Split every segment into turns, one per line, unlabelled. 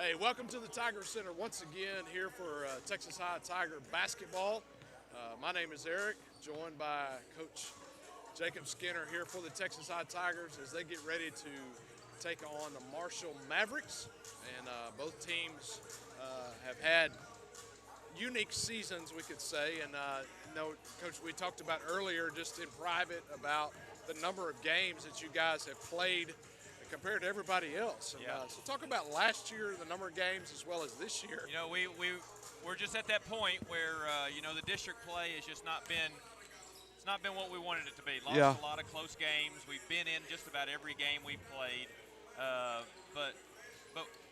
Hey, welcome to the Tiger Center once again here for Texas High Tiger basketball. My name is Eric, joined by Coach Jacob Skinner here for the Texas High Tigers as they get ready to take on the Marshall Mavericks. And both teams have had unique seasons, we could say. And, Coach, we talked about earlier just in private about the number of games that you guys have played compared to everybody else. And, so talk about last year, the number of games, as well as this year.
You know, we're just at that point where, the district play has just not been – it's not been what we wanted it to be. Lost a lot of close games. We've been in just about every game we've played. But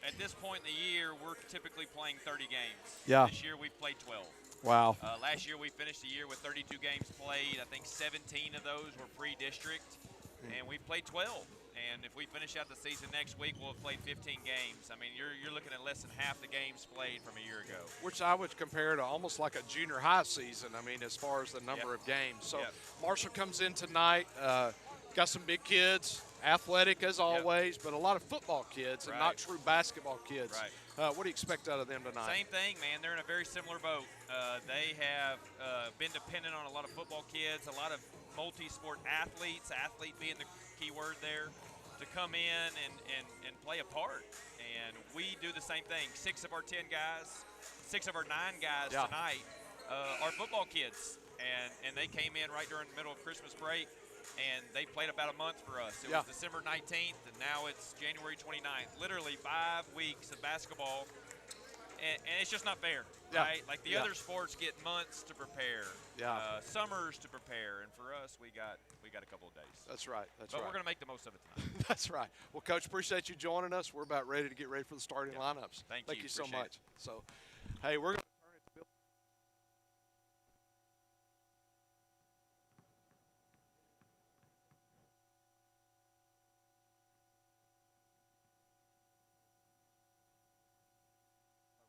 at this point in the year, we're typically playing 30 games.
Yeah.
This year we've played 12.
Wow.
Last year we finished the year with 32 games played. I think 17 of those were pre-district, and we played 12. And if we finish out the season next week, we'll have played 15 games. I mean, you're looking at less than half the games played from a year ago. Which
I would compare to almost like a junior high season, I mean, as far as the number of games. So Marshall comes in tonight, got some big kids, athletic as always, but a lot of football kids and not true basketball kids.
Right.
What do you expect out of them tonight?
Same thing, man. They're in a very similar boat. They have been dependent on a lot of football kids, a lot of multi-sport athletes, athlete being the key word there, to come in and play a part. And we do the same thing. 6 of our 10 guys, 6 of our 9 guys tonight are football kids. And they came in right during the middle of Christmas break, and they played about a month for us. It was December 19th, and now it's January 29th. Literally 5 weeks of basketball, and it's just not fair, right? Like the other sports get months to prepare, summers to prepare, and for us, we got a couple of days.
That's right.
But we're going to make the most of it tonight.
That's right. Well, Coach, appreciate you joining us. We're about ready to get ready for the starting lineups.
Thank
you so
Appreciate
much. So, hey, we're going to turn it to Bill.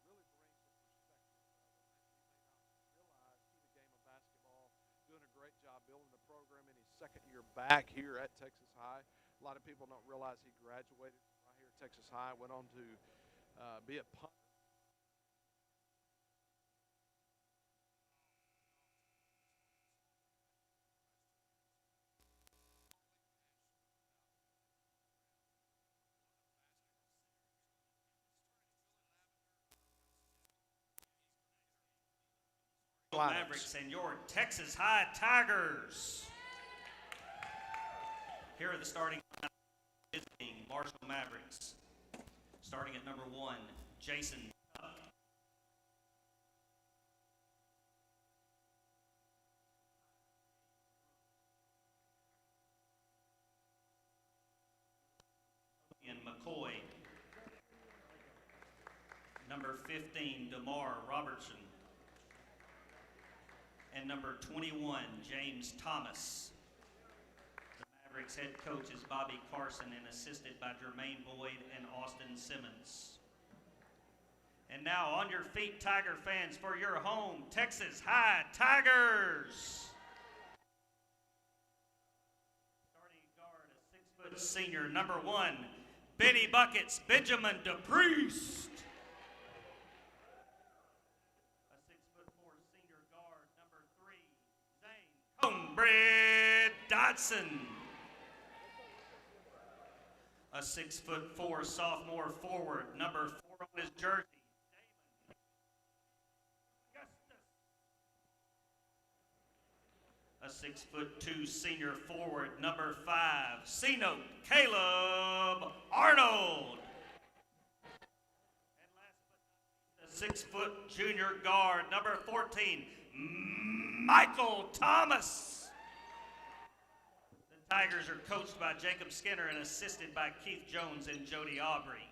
Really brings a perspective that you may not realize to the game of basketball. Doing a great job building the program in his second year back here at Texas High. A lot of people don't realize he graduated right here at Texas High, went on to be a punter.
Mavericks and your Texas High Tigers. Here are the starting visiting Marshall Mavericks. Starting at number 1, Jason Tuck. And McCoy. Number 15, DeMar Robertson. And number 21, James Thomas. The Mavericks head coach is Bobby Carson and assisted by Jermaine Boyd and Austin Simmons. And now on your feet, Tiger fans, for your home, Texas High Tigers. Starting guard, a 6-foot senior, number 1, Benny Buckets, Benjamin DePriest. Brad Dodson. A 6'4" sophomore forward, number 4 on his jersey, Damon Augustus. A 6'2" senior forward, number 5, C-Note, Caleb Arnold. And last but not least, a 6-foot junior guard, number 14, Michael Thomas. The Tigers are coached by Jacob Skinner and assisted by Keith Jones and Jody Aubrey.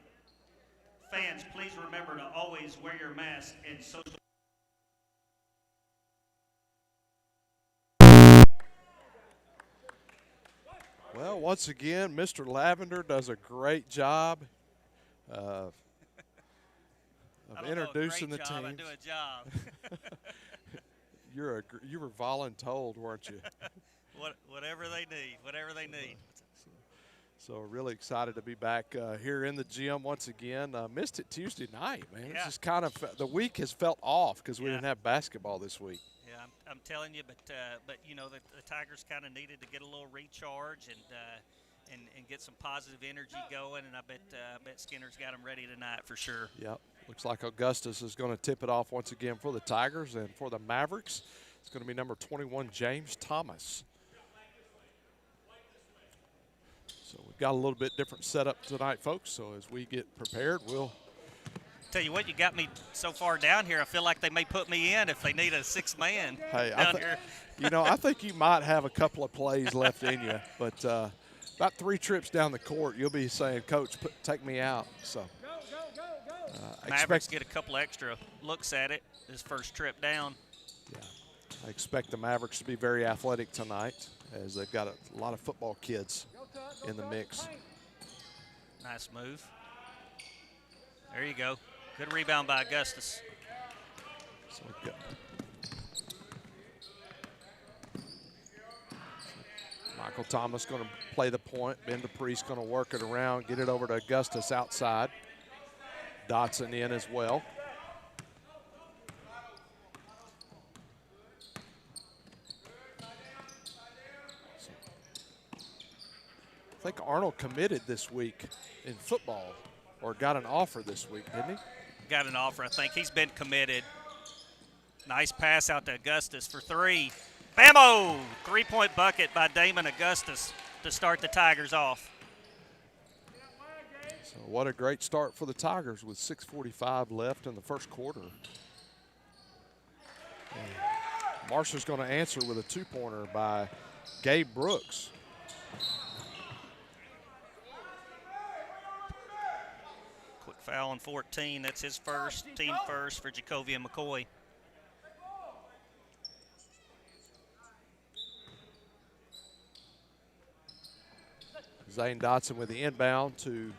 Fans, please remember to always wear your mask and social.
Well, once again, Mr. Lavender does a great job of introducing the team.
I do a job.
You were voluntold, weren't you?
Whatever they need.
So really excited to be back here in the gym once again. Missed it Tuesday night, man.
Yeah.
It's just kind of the week has felt off because we
Yeah.
didn't have basketball this week.
Yeah, I'm telling you, but you know the Tigers kind of needed to get a little recharge and get some positive energy going, and I bet Skinner's got them ready tonight for sure.
Yep. Looks like Augustus is going to tip it off once again for the Tigers, and for the Mavericks, it's going to be number 21, James Thomas. So we've got a little bit different setup tonight, folks. So as we get prepared, we'll
Tell you what, you got me so far down here. I feel like they may put me in if they need a sixth man down here.
I think you might have a couple of plays left in you, but about 3 trips down the court, you'll be saying, "Coach, take me out." So
Mavericks get a couple extra looks at it this first trip down.
Yeah, I expect the Mavericks to be very athletic tonight, as they've got a lot of football kids in the mix.
Nice move. There you go. Good rebound by Augustus.
So good. Michael Thomas going to play the point. Ben DePriest going to work it around, get it over to Augustus outside. Dotson in as well. I think Arnold committed this week in football, or got an offer this week, didn't he?
Got an offer, I think. He's been committed. Nice pass out to Augustus for 3. Bammo! 3-point bucket by Damon Augustus to start the Tigers off.
So what a great start for the Tigers with 6:45 left in the first quarter. And Marshall's going to answer with a 2-pointer by Gabe Brooks.
Quick foul on 14. That's his first, team first for Jacoby and McCoy.
Zane Dotson with the inbound to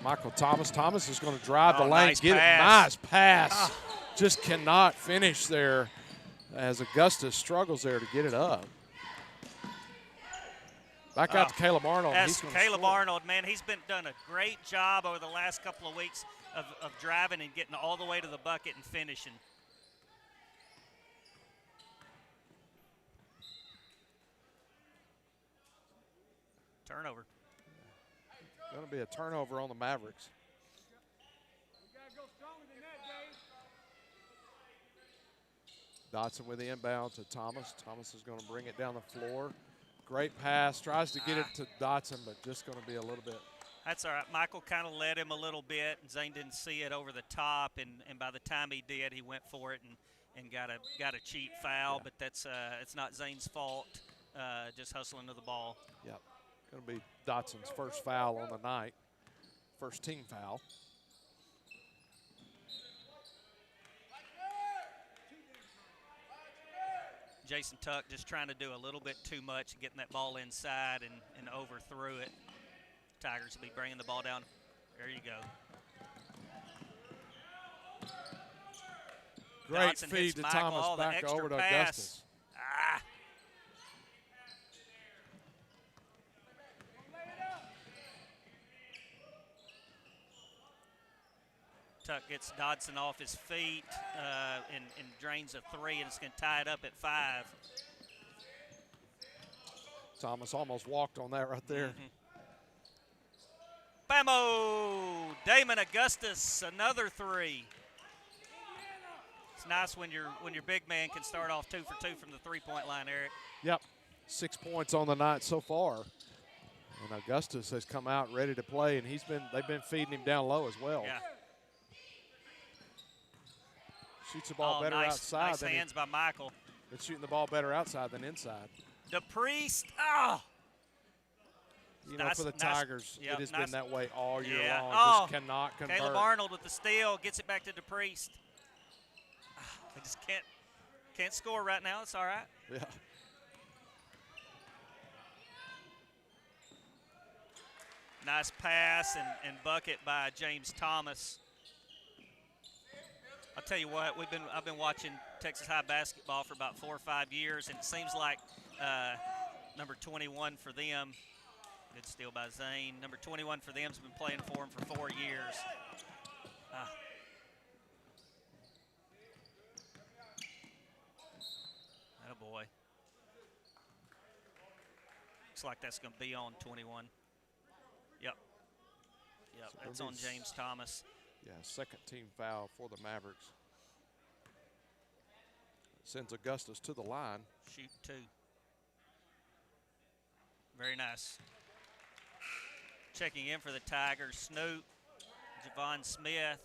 Michael Thomas. Thomas is going to drive the lane,
nice
get
pass.
it. Nice pass. Just cannot finish there as Augustus struggles there to get it up. Back out to Caleb Arnold.
That's Caleb Arnold, man. He's done a great job over the last couple of weeks of driving and getting all the way to the bucket and finishing. Turnover.
Going to be a turnover on the Mavericks. Dotson with the inbound to Thomas. Thomas is going to bring it down the floor. Great pass. Tries to get it to Dotson, but just going to be a little bit.
That's all right. Michael kind of led him a little bit, and Zane didn't see it over the top, and by the time he did, he went for it and got a cheap foul. Yeah. But that's it's not Zane's fault. Just hustling to the ball.
Yep. Going to be Dotson's first foul on the night. First team foul.
Jason Tuck just trying to do a little bit too much, getting that ball inside and overthrew it. Tigers will be bringing the ball down. There you go.
Great
Dotson
feed to
Michael,
Thomas, back over to Augustus.
Tuck gets Dodson off his feet and drains a 3, and it's going to tie it up at 5.
Thomas almost walked on that right there.
Bammo! Damon Augustus, another 3. It's nice when your big man can start off 2 for 2 from the 3-point line, Eric.
Yep, 6 points on the night so far. And Augustus has come out ready to play, and they've been feeding him down low as well.
Yeah.
Shoots the ball better outside.
Nice hands by Michael.
Been shooting the ball better outside than inside.
DePriest,
You know, for the Tigers, it has been that way all year long. Just cannot convert.
Caleb Arnold with the steal, gets it back to DePriest. They just can't score right now. It's all right.
Yeah.
Nice pass and bucket by James Thomas. I'll tell you what, I've been watching Texas High basketball for about 4 or 5 years, and it seems like Number 21 for them. Good steal by Zane. Number 21 for them has been playing for him for 4 years. Oh boy. Looks like that's going to be on 21. Yep. Yep,
So
that's on James Thomas.
Yeah, second team foul for the Mavericks. Sends Augustus to the line.
Shoot 2. Very nice. Checking in for the Tigers, Snoop, Javon Smith,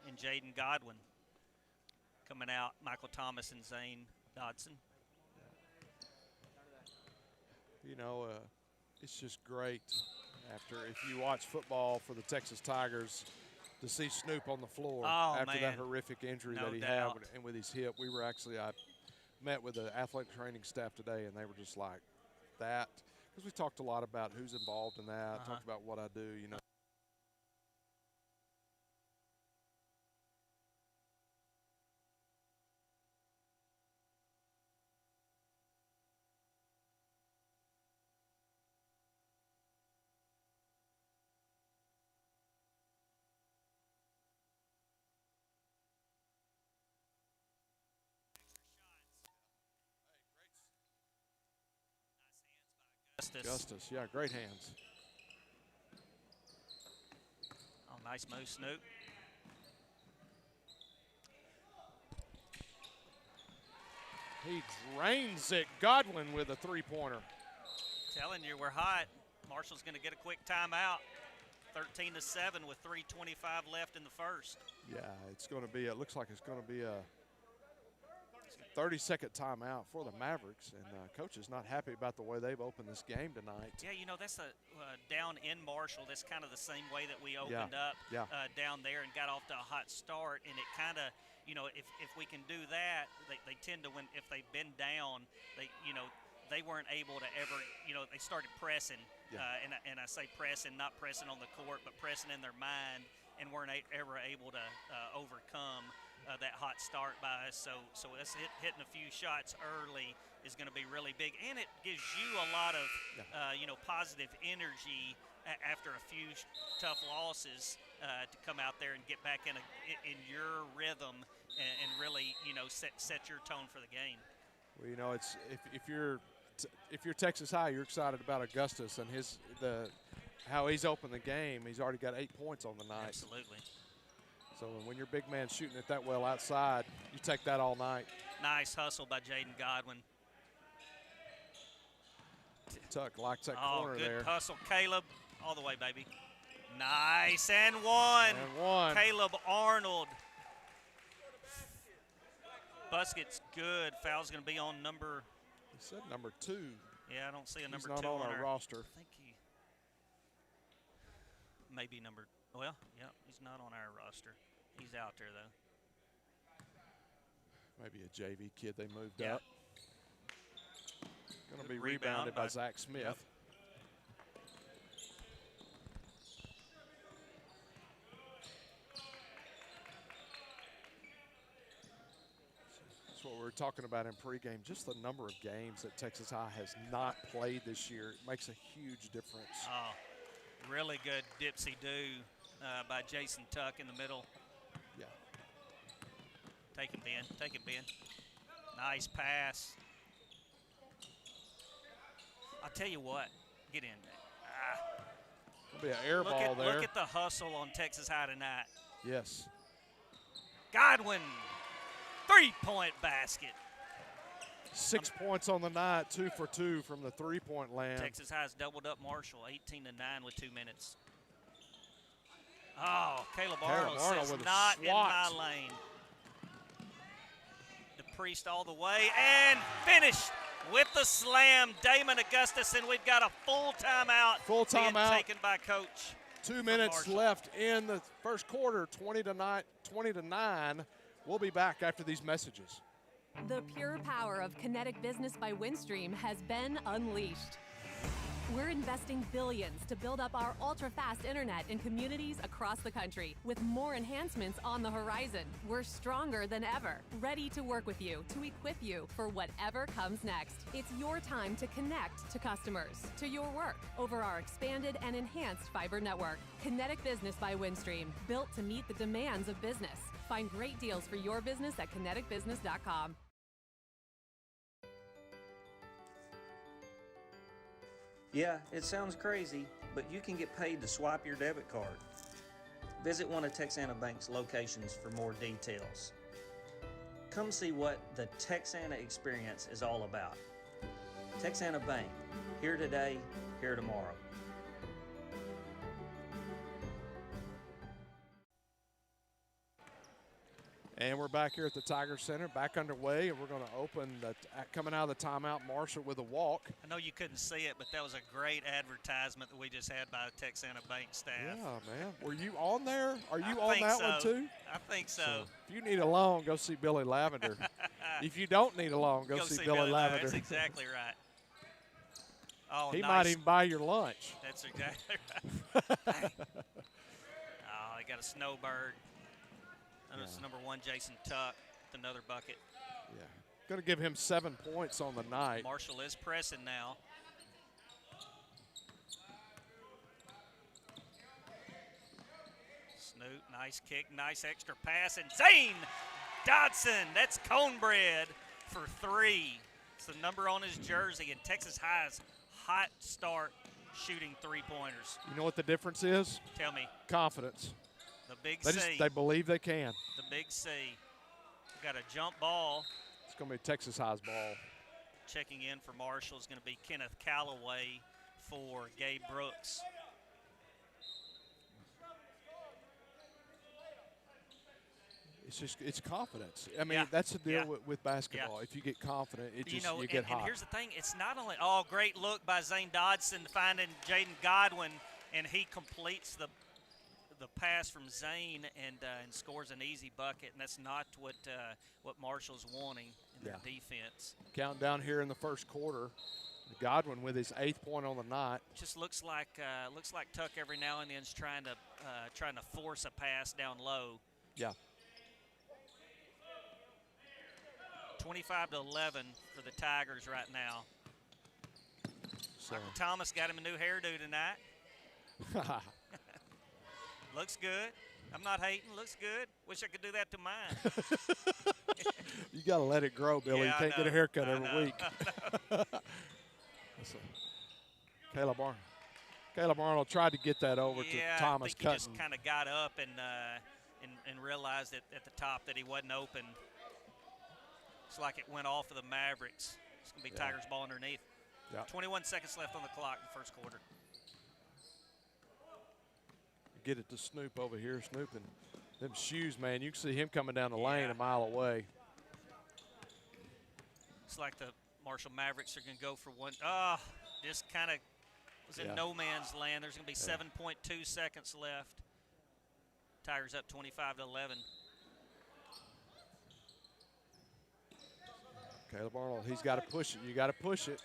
and Jaden Godwin. Coming out, Michael Thomas and Zane Dodson.
You know, it's just great if you watch football for the Texas Tigers to see Snoop on the floor after that horrific injury that he had and with his hip. I met with the athletic training staff today, and they were just like that. Because we talked a lot about who's involved in that, talked about what I do, you know. Augustus, yeah, great hands.
Oh, nice move, Snoop.
He drains it. Godwin with a three-pointer.
Telling you, we're hot. Marshall's going to get a quick timeout. 13-7 with 3:25 left in the first.
Yeah, it's going to be. It looks like it's going to be a 30-second timeout for the Mavericks, and Coach is not happy about the way they've opened this game tonight.
Yeah, you know, that's down in Marshall. That's kind of the same way that we opened up down there and got off to a hot start. And it kind of, you know, if we can do that, they tend to win. If they've been down, they weren't able to ever, they started pressing. And I say pressing, not pressing on the court, but pressing in their mind, and weren't ever able to overcome that hot start by us. So us hitting a few shots early is going to be really big, and it gives you a lot of positive energy after a few tough losses to come out there and get back in your rhythm and really set your tone for the game.
Well, you know, it's if you're Texas High, you're excited about Augustus and how he's opened the game. He's already got 8 points on the night.
Absolutely.
So when your big man's shooting it that well outside, you take that all night.
Nice hustle by Jaden Godwin.
Tuck likes that corner there.
Oh, good hustle, Caleb. All the way, baby. Nice, and one.
And one.
Caleb Arnold. Busket's good. Foul's going to be on number.
He said number 2.
Yeah, I don't see a number 2
He's not on our roster.
I think he maybe number. Well, yeah, he's not on our roster. He's out there, though.
Maybe a JV kid they moved
up.
Going to be rebounded by Zach Smith.
Yep.
That's what we were talking about in pregame. Just the number of games that Texas High has not played this year. It makes a huge difference.
Oh, really good dipsy-do by Jason Tuck in the middle.
Yeah.
Take it, Ben. Take it, Ben. Nice pass. I'll tell you what. Get in there.
It'll be an air ball there.
Look at the hustle on Texas High tonight.
Yes.
Godwin. 3-point basket.
6 points on the night, 2 for 2 from the three-point land.
Texas High's doubled up Marshall, 18-9 with 2 minutes. Oh, Caleb Arnold says not in my lane. The Priest all the way and finished with the slam. Damon Augustus, and we've got a full timeout.
Full timeout
taken by Coach.
2 minutes left in the first quarter, 20-9. We'll be back after these messages.
The pure power of Kinetic Business by Windstream has been unleashed. We're investing billions to build up our ultra-fast internet in communities across the country, with more enhancements on the horizon. We're stronger than ever, ready to work with you to equip you for whatever comes next. It's your time to connect to customers, to your work, over our expanded and enhanced fiber network. Kinetic Business by Windstream, built to meet the demands of business. Find great deals for your business at kineticbusiness.com.
Yeah, it sounds crazy, but you can get paid to swipe your debit card. Visit one of Texana Bank's locations for more details. Come see what the Texana experience is all about. Texana Bank, here today, here tomorrow.
And we're back here at the Tiger Center, back underway, and we're going to open coming out of the timeout, Marshall with a walk.
I know you couldn't see it, but that was a great advertisement that we just had by the Texana Bank staff.
Yeah, man. Were you on there? Are you on that one too?
I think so.
If you need a loan, go see Billy Lavender. If you don't need a loan, go see Billy Lavender.
That's exactly right. Oh,
he
nice.
might even buy your lunch.
That's exactly right. Oh, they got a snowbird. Notice number 1, Jason Tuck, with another bucket.
Yeah. Going to give him 7 points on the night.
Marshall is pressing now. Snoop, nice kick, nice extra pass, and Zane Dodson, that's Conebread for 3. It's the number on his jersey, and Texas High's hot start shooting three-pointers.
You know what the difference is?
Tell me.
Confidence.
The big C.
They believe they can.
The big C. Got a jump ball.
It's going to be Texas High's ball.
Checking in for Marshall is going to be Kenneth Callaway for Gabe Brooks.
It's confidence. I mean, that's the deal with basketball. If you get confident, you get hot.
And here's the thing. It's not only, great look by Zane Dodson finding Jaden Godwin, and he completes the pass from Zane and scores an easy bucket, and that's not what Marshall's wanting in their defense.
Counting down here in the first quarter. Godwin with his 8th point on the night.
Just looks like Tuck every now and then is trying to force a pass down low.
Yeah.
25-11 for the Tigers right now.
So.
Michael Thomas got him a new hairdo tonight. Looks good. I'm not hating. Looks good. Wish I could do that to mine.
You got to let it grow, Billy.
Yeah,
you can't get a haircut every week. Caleb Arnold tried to get that over to Thomas
I think
Cutting.
He just kind of got up and realized at the top that he wasn't open. It's like it went off of the Mavericks. It's going to be Tigers ball underneath.
Yeah.
21 seconds left on the clock in the first quarter.
Get it to Snoop over here. Snoop and them shoes, man. You can see him coming down the lane a mile away.
Looks like the Marshall Mavericks are going to go for one. Just kind of was in no man's land. There's going to be 7.2 seconds left. Tigers up 25-11.
Caleb Arnold, he's got to push it. You got to push it.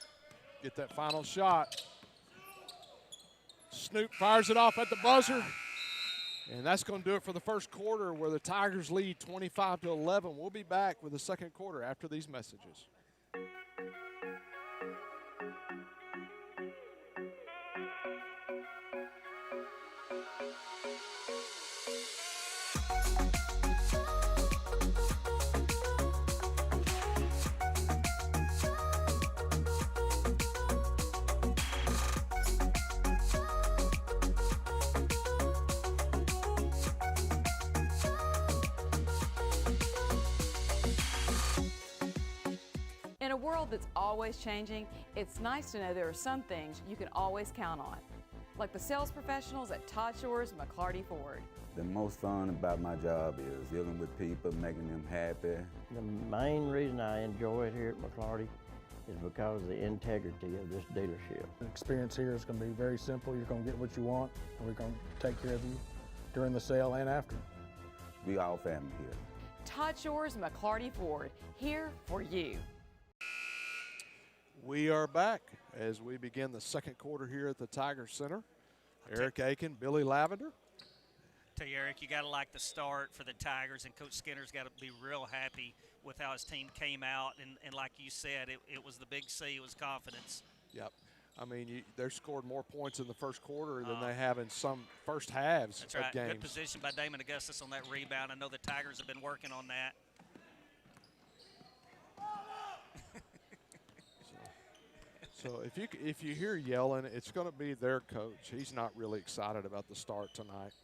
Get that final shot. Snoop fires it off at the buzzer. And that's going to do it for the first quarter, where the Tigers lead 25-11. We'll be back with the second quarter after these messages.
In a world that's always changing, it's nice to know there are some things you can always count on, like the sales professionals at Todd Shores McClarty Ford.
The most fun about my job is dealing with people, making them happy.
The main reason I enjoy it here at McClarty is because of the integrity of this dealership.
The experience here is going to be very simple. You're going to get what you want, and we're going to take care of you during the sale and after.
We all family here.
Todd Shores McClarty Ford, here for you.
We are back as we begin the second quarter here at the Tiger Center. Eric Aiken, Billy Lavender.
Tell you, Eric, you got to like the start for the Tigers, and Coach Skinner's got to be real happy with how his team came out. And like you said, it was the big C, it was confidence.
Yep. I mean, they've scored more points in the first quarter than they have in some first halves
that's
of
right.
games.
Good position by Damon Augustus on that rebound. I know the Tigers have been working on that.
So if you hear yelling, it's going to be their coach. He's not really excited about the start tonight.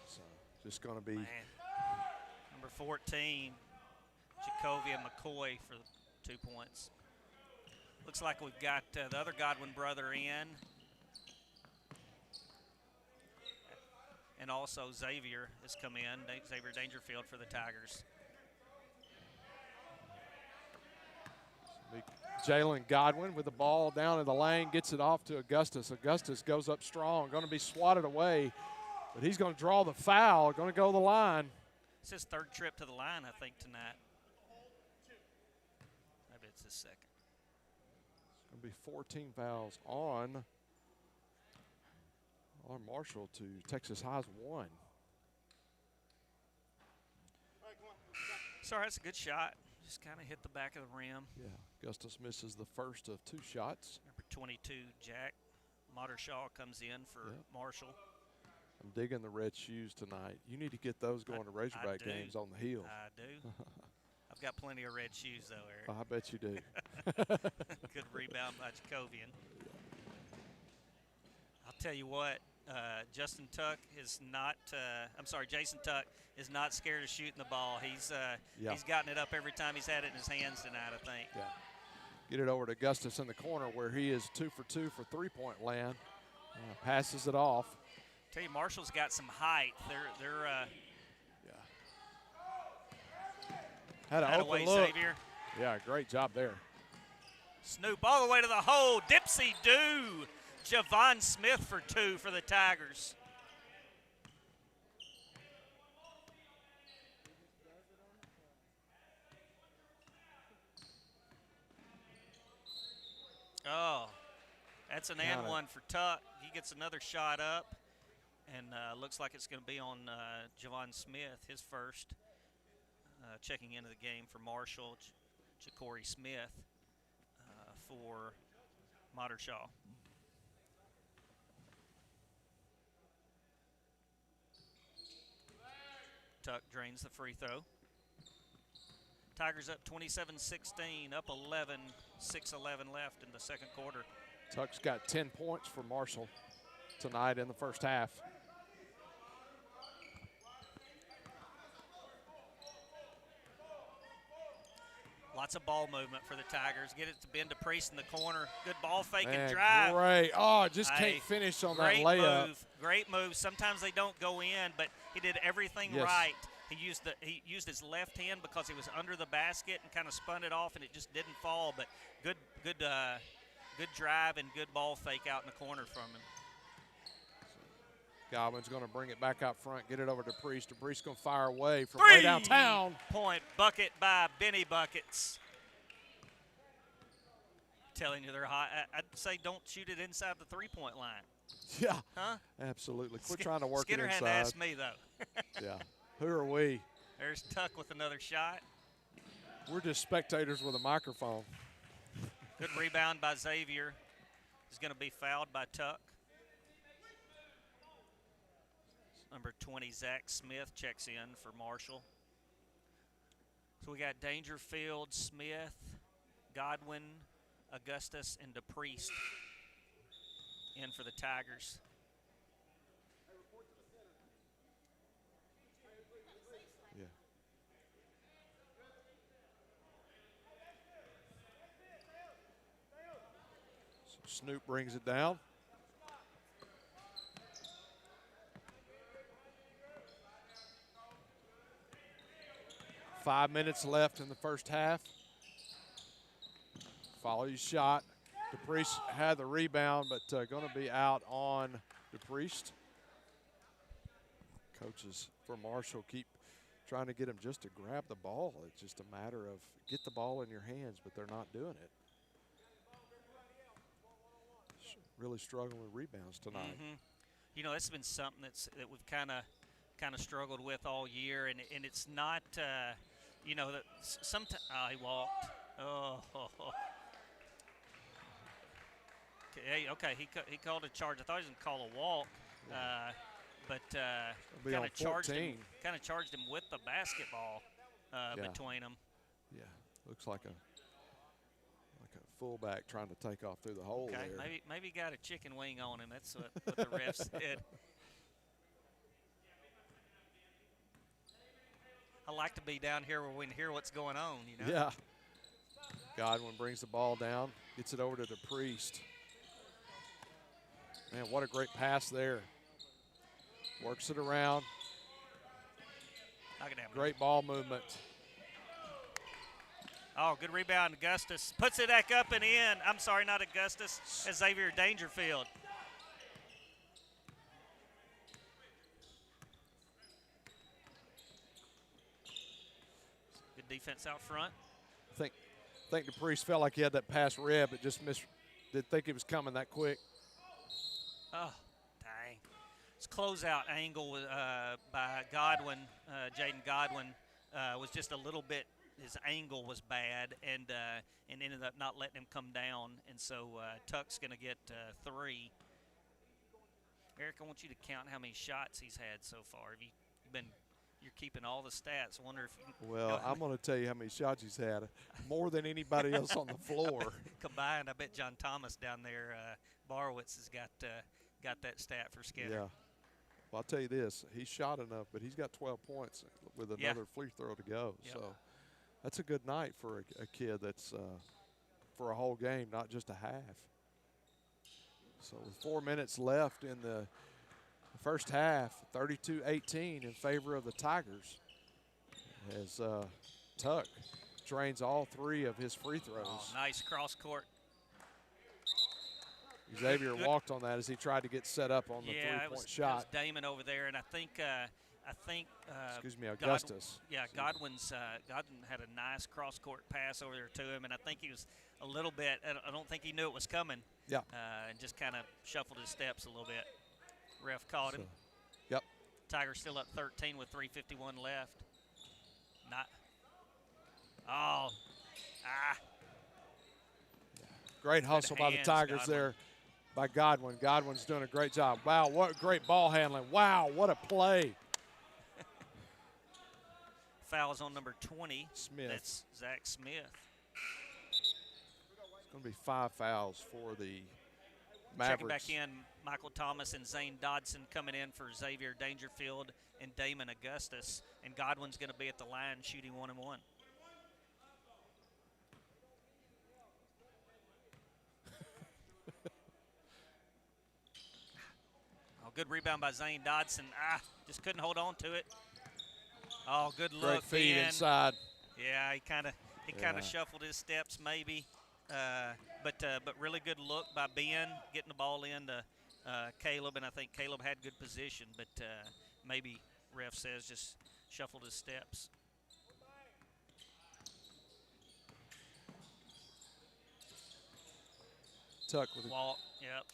So just going to be
number 14, Jacovia McCoy for 2 points. Looks like we've got the other Godwin brother in, and also Xavier has come in. Xavier Dangerfield for the Tigers.
Jalen Godwin with the ball down in the lane, gets it off to Augustus. Augustus goes up strong, going to be swatted away, but he's going to draw the foul, going to go to the line.
It's his third trip to the line, I think, tonight. Maybe it's his second.
It's going to be 14 fouls on Marshall to Texas High's 1.
Sorry, that's a good shot. Just kind of hit the back of the rim.
Yeah, Augustus misses the first of 2 shots.
Number 22, Jack Mottershaw comes in for Marshall.
I'm digging the red shoes tonight. You need to get those going to Razorback games on the heel.
I do. I've got plenty of red shoes, though, Eric.
I bet you do.
Good rebound by Jacovian. I'll tell you what, Jason Tuck is not is not scared of shooting the ball. He's gotten it up every time he's had it in his hands tonight, I think.
Yeah. Get it over to Augustus in the corner where he is 2 for 2 for three-point land. Passes it off.
Tell you, Marshall's got some height. They're
had an open look.
Xavier.
Yeah, great job there.
Snoop all the way to the hole. Dipsy do. Javon Smith for 2 for the Tigers. Oh, that's an and one for Tuck. He gets another shot up, and looks like it's going to be on Javon Smith, his first. Checking into the game for Marshall, Ja'Cory Smith for Mottershaw. Tuck drains the free throw. Tigers up 27-16, up 11, 6:11 left in the second quarter.
Tuck's got 10 points for Marshall tonight in the first half.
Lots of ball movement for the Tigers. Get it to Ben DePriest in the corner. Good ball fake and drive.
Great. Oh, just can't finish on that layup.
Great move. Sometimes they don't go in, but he did everything right. He used his left hand because he was under the basket and kind of spun it off, and it just didn't fall. But good drive and good ball fake out in the corner from him.
Godwin's going to bring it back out front, get it over to DePriest. DePriest going to fire away from way downtown.
Point bucket by Benny Buckets. Telling you they're hot. I'd say don't shoot it inside the three-point line.
Yeah.
Huh?
Absolutely. Quit trying to work
Skinner
it inside.
Skinner hadn't asked me, though.
Yeah. Who are we?
There's Tuck with another shot.
We're just spectators with a microphone.
Good rebound by Xavier. He's going to be fouled by Tuck. Number 20, Zach Smith, checks in for Marshall. So we got Dangerfield, Smith, Godwin, Augustus, and DePriest in for the Tigers.
Yeah. So Snoop brings it down. Five minutes left in the first half. Follow your shot. DePriest had the rebound, but going to be out on DePriest. Coaches for Marshall keep trying to get them just to grab the ball. It's just a matter of get the ball in your hands, but they're not doing it. Really struggling with rebounds tonight.
You know, it's been something that we've kind of struggled with all year, and it's not, you know, that sometimes he walked. Oh. Okay, he called a charge. I thought he was gonna call a walk, but kind of charged him with the basketball between them.
Yeah, looks like a fullback trying to take off through the hole there.
Maybe he got a chicken wing on him. That's what the ref said. I like to be down here where we can hear what's going on, you know?
Yeah. Godwin brings the ball down, gets it over to DePriest. Man, what a great pass there. Works it around.
Knock it down.
Great ball movement.
Oh, good rebound, Augustus. Puts it back up and in. I'm sorry, not Augustus. It's Xavier Dangerfield. Good defense out front.
I think DePriest felt like he had that pass rib, but just didn't think it was coming that quick.
Oh, dang. His closeout angle by Godwin, Jaden Godwin, was just a little bit, his angle was bad, and ended up not letting him come down. And so Tuck's going to get 3. Eric, I want you to count how many shots he's had so far. You're keeping all the stats. I wonder if you
Well, I'm going to tell you how many shots he's had, more than anybody else on the floor.
Combined, I bet John Thomas down there, Barwitz, has got that stat for Skinner.
Yeah. Well, I'll tell you this. He shot enough, but he's got 12 points with another free throw to go.
Yep.
So that's a good night for a kid that's for a whole game, not just a half. So with 4 minutes left in the first half, 32-18 in favor of the Tigers, as Tuck drains all 3 of his free throws.
Oh, nice cross court.
Xavier walked on that as he tried to get set up on the three-point shot.
It was Damon over there, and I think
excuse me, Augustus.
Godwin had a nice cross court pass over there to him, and I think he was a little bit. I don't think he knew it was coming.
Yeah.
And just kind of shuffled his steps a little bit. Ref caught him.
Yep.
Tigers still up 13 with 3:51 left.
Great hustle by the Tigers there by Godwin. Godwin's doing a great job. Wow, what great ball handling. Wow, what a play.
Fouls on number 20.
Smith.
That's Zach Smith.
It's going to be 5 fouls for the Mavericks.
Checking back in, Michael Thomas and Zane Dodson coming in for Xavier Dangerfield and Damon Augustus. And Godwin's going to be at the line shooting 1-and-1. Good rebound by Zane Dodson. Just couldn't hold on to it. Oh, good look.
Great feed inside.
Yeah, he kind of shuffled his steps maybe, but really good look by Ben getting the ball in to Caleb, and I think Caleb had good position, but maybe ref says just shuffled his steps.
Tuck with
walk. Yep.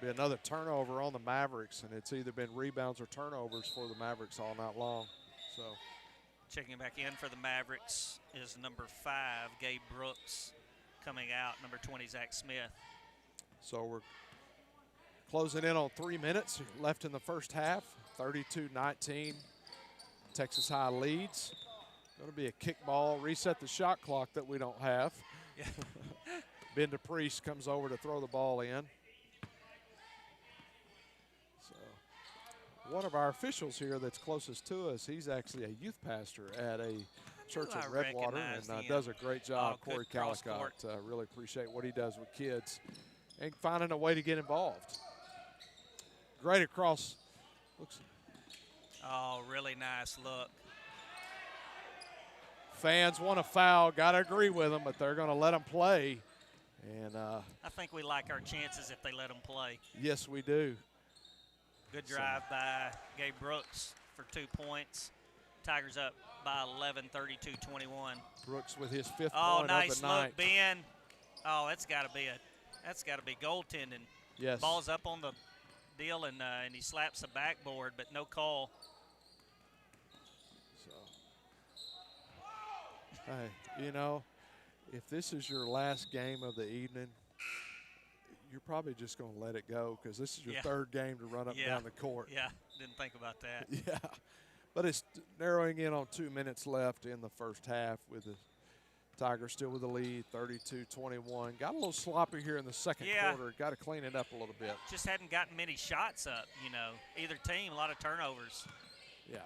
There'll be another turnover on the Mavericks, and it's either been rebounds or turnovers for the Mavericks all night long. So,
checking back in for the Mavericks is number 5, Gabe Brooks. Coming out, number 20, Zach Smith.
So we're closing in on 3 minutes left in the first half. 32-19. Texas High leads. Going to be a kickball, reset the shot clock that we don't have.
Yeah.
Ben DePriest comes over to throw the ball in. One of our officials here that's closest to us, he's actually a youth pastor at a church in Redwater and does a great job. Corey Calicott, really appreciate what he does with kids and finding a way to get involved. Great across.
Really nice look.
Fans want a foul. Got to agree with them, but they're going to let them play. And
I think we like our chances if they let them play.
Yes, we do.
Good drive by Gabe Brooks for 2 points. Tigers up by 11, 32-21.
Brooks with his 5th
Oh,
point
nice
of the night.
look, Ben. Oh, that's got to be goaltending.
Yes.
Ball's up on the deal, and he slaps the backboard, but no call.
So, hey, you know, if this is your last game of the evening, you're probably just going to let it go because this is your 3rd game to run up and down the court.
Yeah, didn't think about that.
Yeah, but it's narrowing in on 2 minutes left in the first half with the Tigers still with the lead, 32-21. Got a little sloppy here in the second quarter. Got to clean it up a little bit.
Just hadn't gotten many shots up, you know. Either team, a lot of turnovers.
Yeah.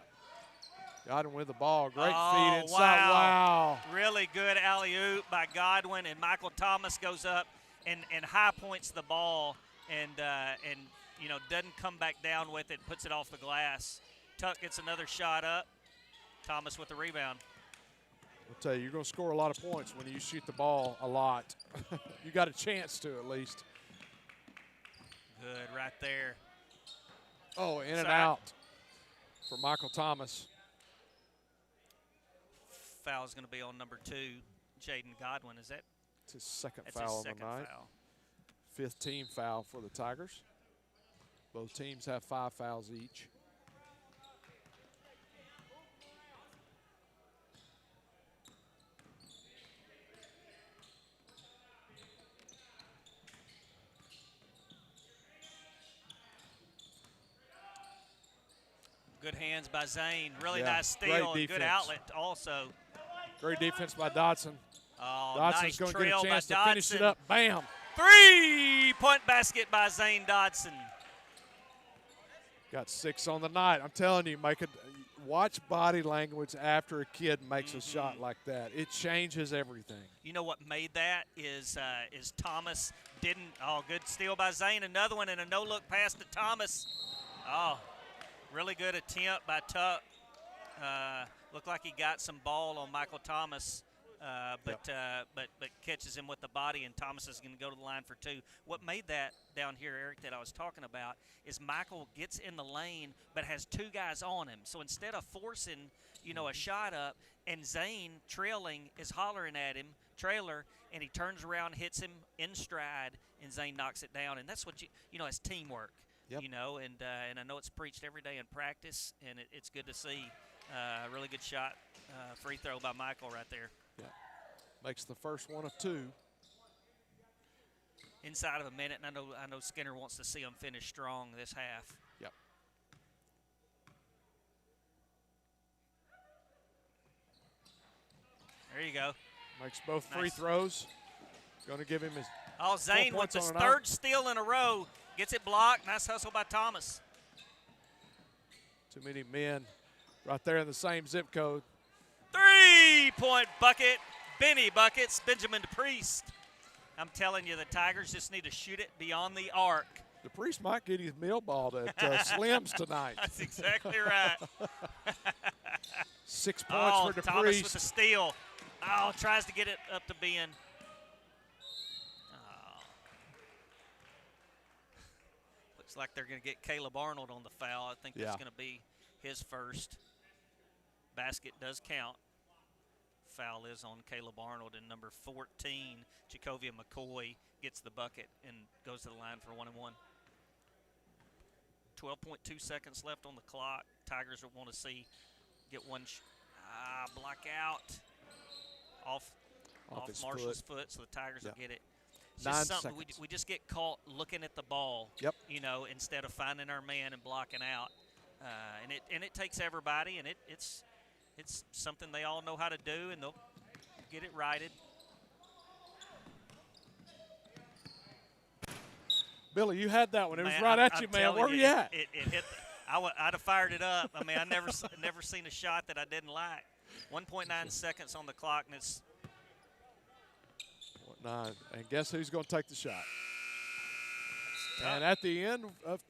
Got him with the ball. Great
oh,
feed inside. Wow.
Really good alley-oop by Godwin, and Michael Thomas goes up and high points the ball and you know, doesn't come back down with it, puts it off the glass. Tuck gets another shot up. Thomas with the rebound.
I'll tell you, you're going to score a lot of points when you shoot the ball a lot. You got a chance to at least.
Good right there.
Oh, in and out for Michael Thomas.
Foul is going to be on number 2, Jaden Godwin. Is that?
It's his second
That's
foul
his second
of the night.
Foul.
5th team foul for the Tigers. Both teams have 5 fouls each.
Good hands by Zane. Really
Yeah,
nice steal and good
defense.
outlet also.
Great defense by Dodson.
Oh,
Dodson's
nice
going to
trail
get a chance
by
to finish it
Dodson.
up. Bam.
3-point basket by Zane Dodson.
Got 6 on the night. I'm telling you, watch body language after a kid makes a shot like that. It changes everything.
You know what made that is Thomas didn't. Oh, good steal by Zane. Another one and a no-look pass to Thomas. Oh, really good attempt by Tuck. Looked like he got some ball on Michael Thomas, but catches him with the body, and Thomas is going to go to the line for 2. What made that down here, Eric, that I was talking about is Michael gets in the lane but has 2 guys on him. So instead of forcing, you know, a shot up, and Zane trailing is hollering at him, trailer, and he turns around, hits him in stride, and Zane knocks it down. And that's what you know, it's teamwork.
Yep.
You know, and I know it's preached every day in practice, and it's good to see. A really good shot, free throw by Michael right there.
Yeah, makes the first one of 2.
Inside of a minute, and I know Skinner wants to see him finish strong this half.
Yep.
There you go.
Makes both free throws. Going to give him his.
Oh, Zane with his 3rd steal in a row. Gets it blocked. Nice hustle by Thomas.
Too many men right there in the same zip code.
3-point bucket. Benny buckets. Benjamin DePriest. I'm telling you, the Tigers just need to shoot it beyond the arc.
DePriest might get his meal ball at Slim's tonight.
That's exactly right.
6 points for DePriest.
Thomas with the steal. Oh, tries to get it up to Ben. Looks like they're going to get Caleb Arnold on the foul. I think that's going to be his first. Basket does count. Foul is on Caleb Arnold, and number 14, Jacovia McCoy, gets the bucket and goes to the line for 1-and-1. 12.2 seconds left on the clock. Tigers will want to see get one block out off Marshall's foot, so the Tigers will get it. It's just something we just get caught looking at the ball, you know, instead of finding our man and blocking out. And it takes everybody, and it's something they all know how to do, and they'll get it righted.
Billy, you had that one. It was right at you, man. Where were you at?
It hit. I'd have fired it up. I mean, I never seen a shot that I didn't like. 1.9 seconds on the clock, and it's
9. And guess who's going to take the shot? And at the end of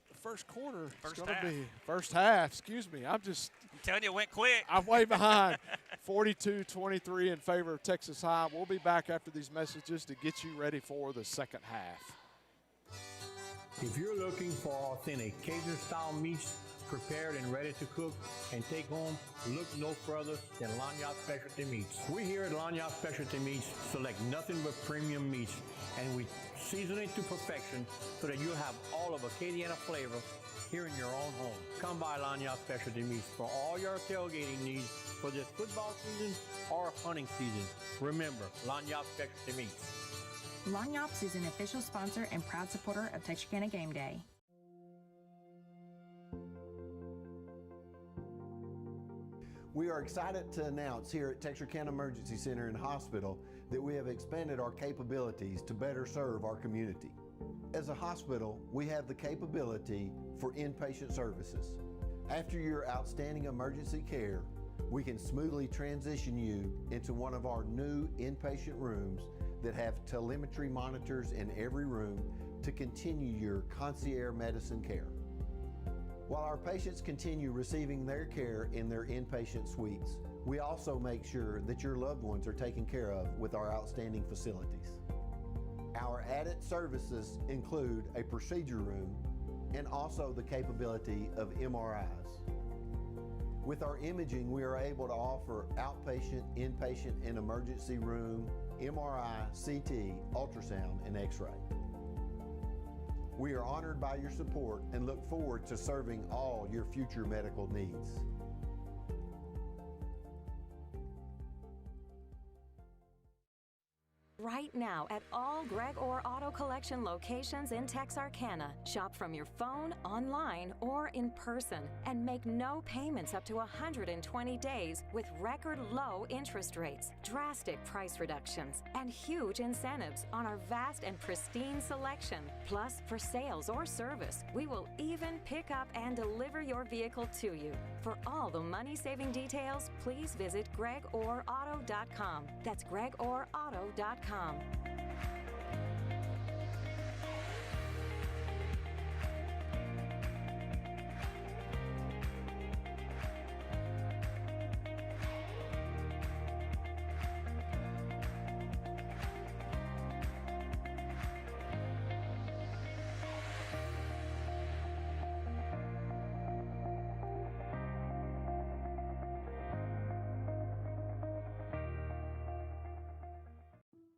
the first quarter, it's going to be first half. Excuse me. I'm
telling you, it went quick.
I'm way behind. 42-23 in favor of Texas High. We'll be back after these messages to get you ready for the second half.
If you're looking for authentic Cajun-style meats prepared and ready to cook and take home, look no further than Lanyard Specialty Meats. We here at Lanyard Specialty Meats select nothing but premium meats, and we season it to perfection so that you'll have all of Acadiana flavor here in your own home. Come by Lanyard Specialty Meats for all your tailgating needs for this football season or hunting season. Remember, Lanyard Specialty Meats.
Lanyards is an official sponsor and proud supporter of Texarkana Game Day.
We are excited to announce here at Texarkana Emergency Center and Hospital that we have expanded our capabilities to better serve our community. As a hospital, we have the capability for inpatient services. After your outstanding emergency care, we can smoothly transition you into one of our new inpatient rooms that have telemetry monitors in every room to continue your concierge medicine care. While our patients continue receiving their care in their inpatient suites, we also make sure that your loved ones are taken care of with our outstanding facilities. Our added services include a procedure room and also the capability of MRIs. With our imaging, we are able to offer outpatient, inpatient, and emergency room, MRI, CT, ultrasound, and X-ray. We are honored by your support and look forward to serving all your future medical needs.
Right now at all Greg Orr Auto Collection locations in Texarkana. Shop from your phone, online, or in person and make no payments up to 120 days with record low interest rates, drastic price reductions, and huge incentives on our vast and pristine selection. Plus, for sales or service, we will even pick up and deliver your vehicle to you. For all the money-saving details, please visit gregorauto.com. That's gregorauto.com.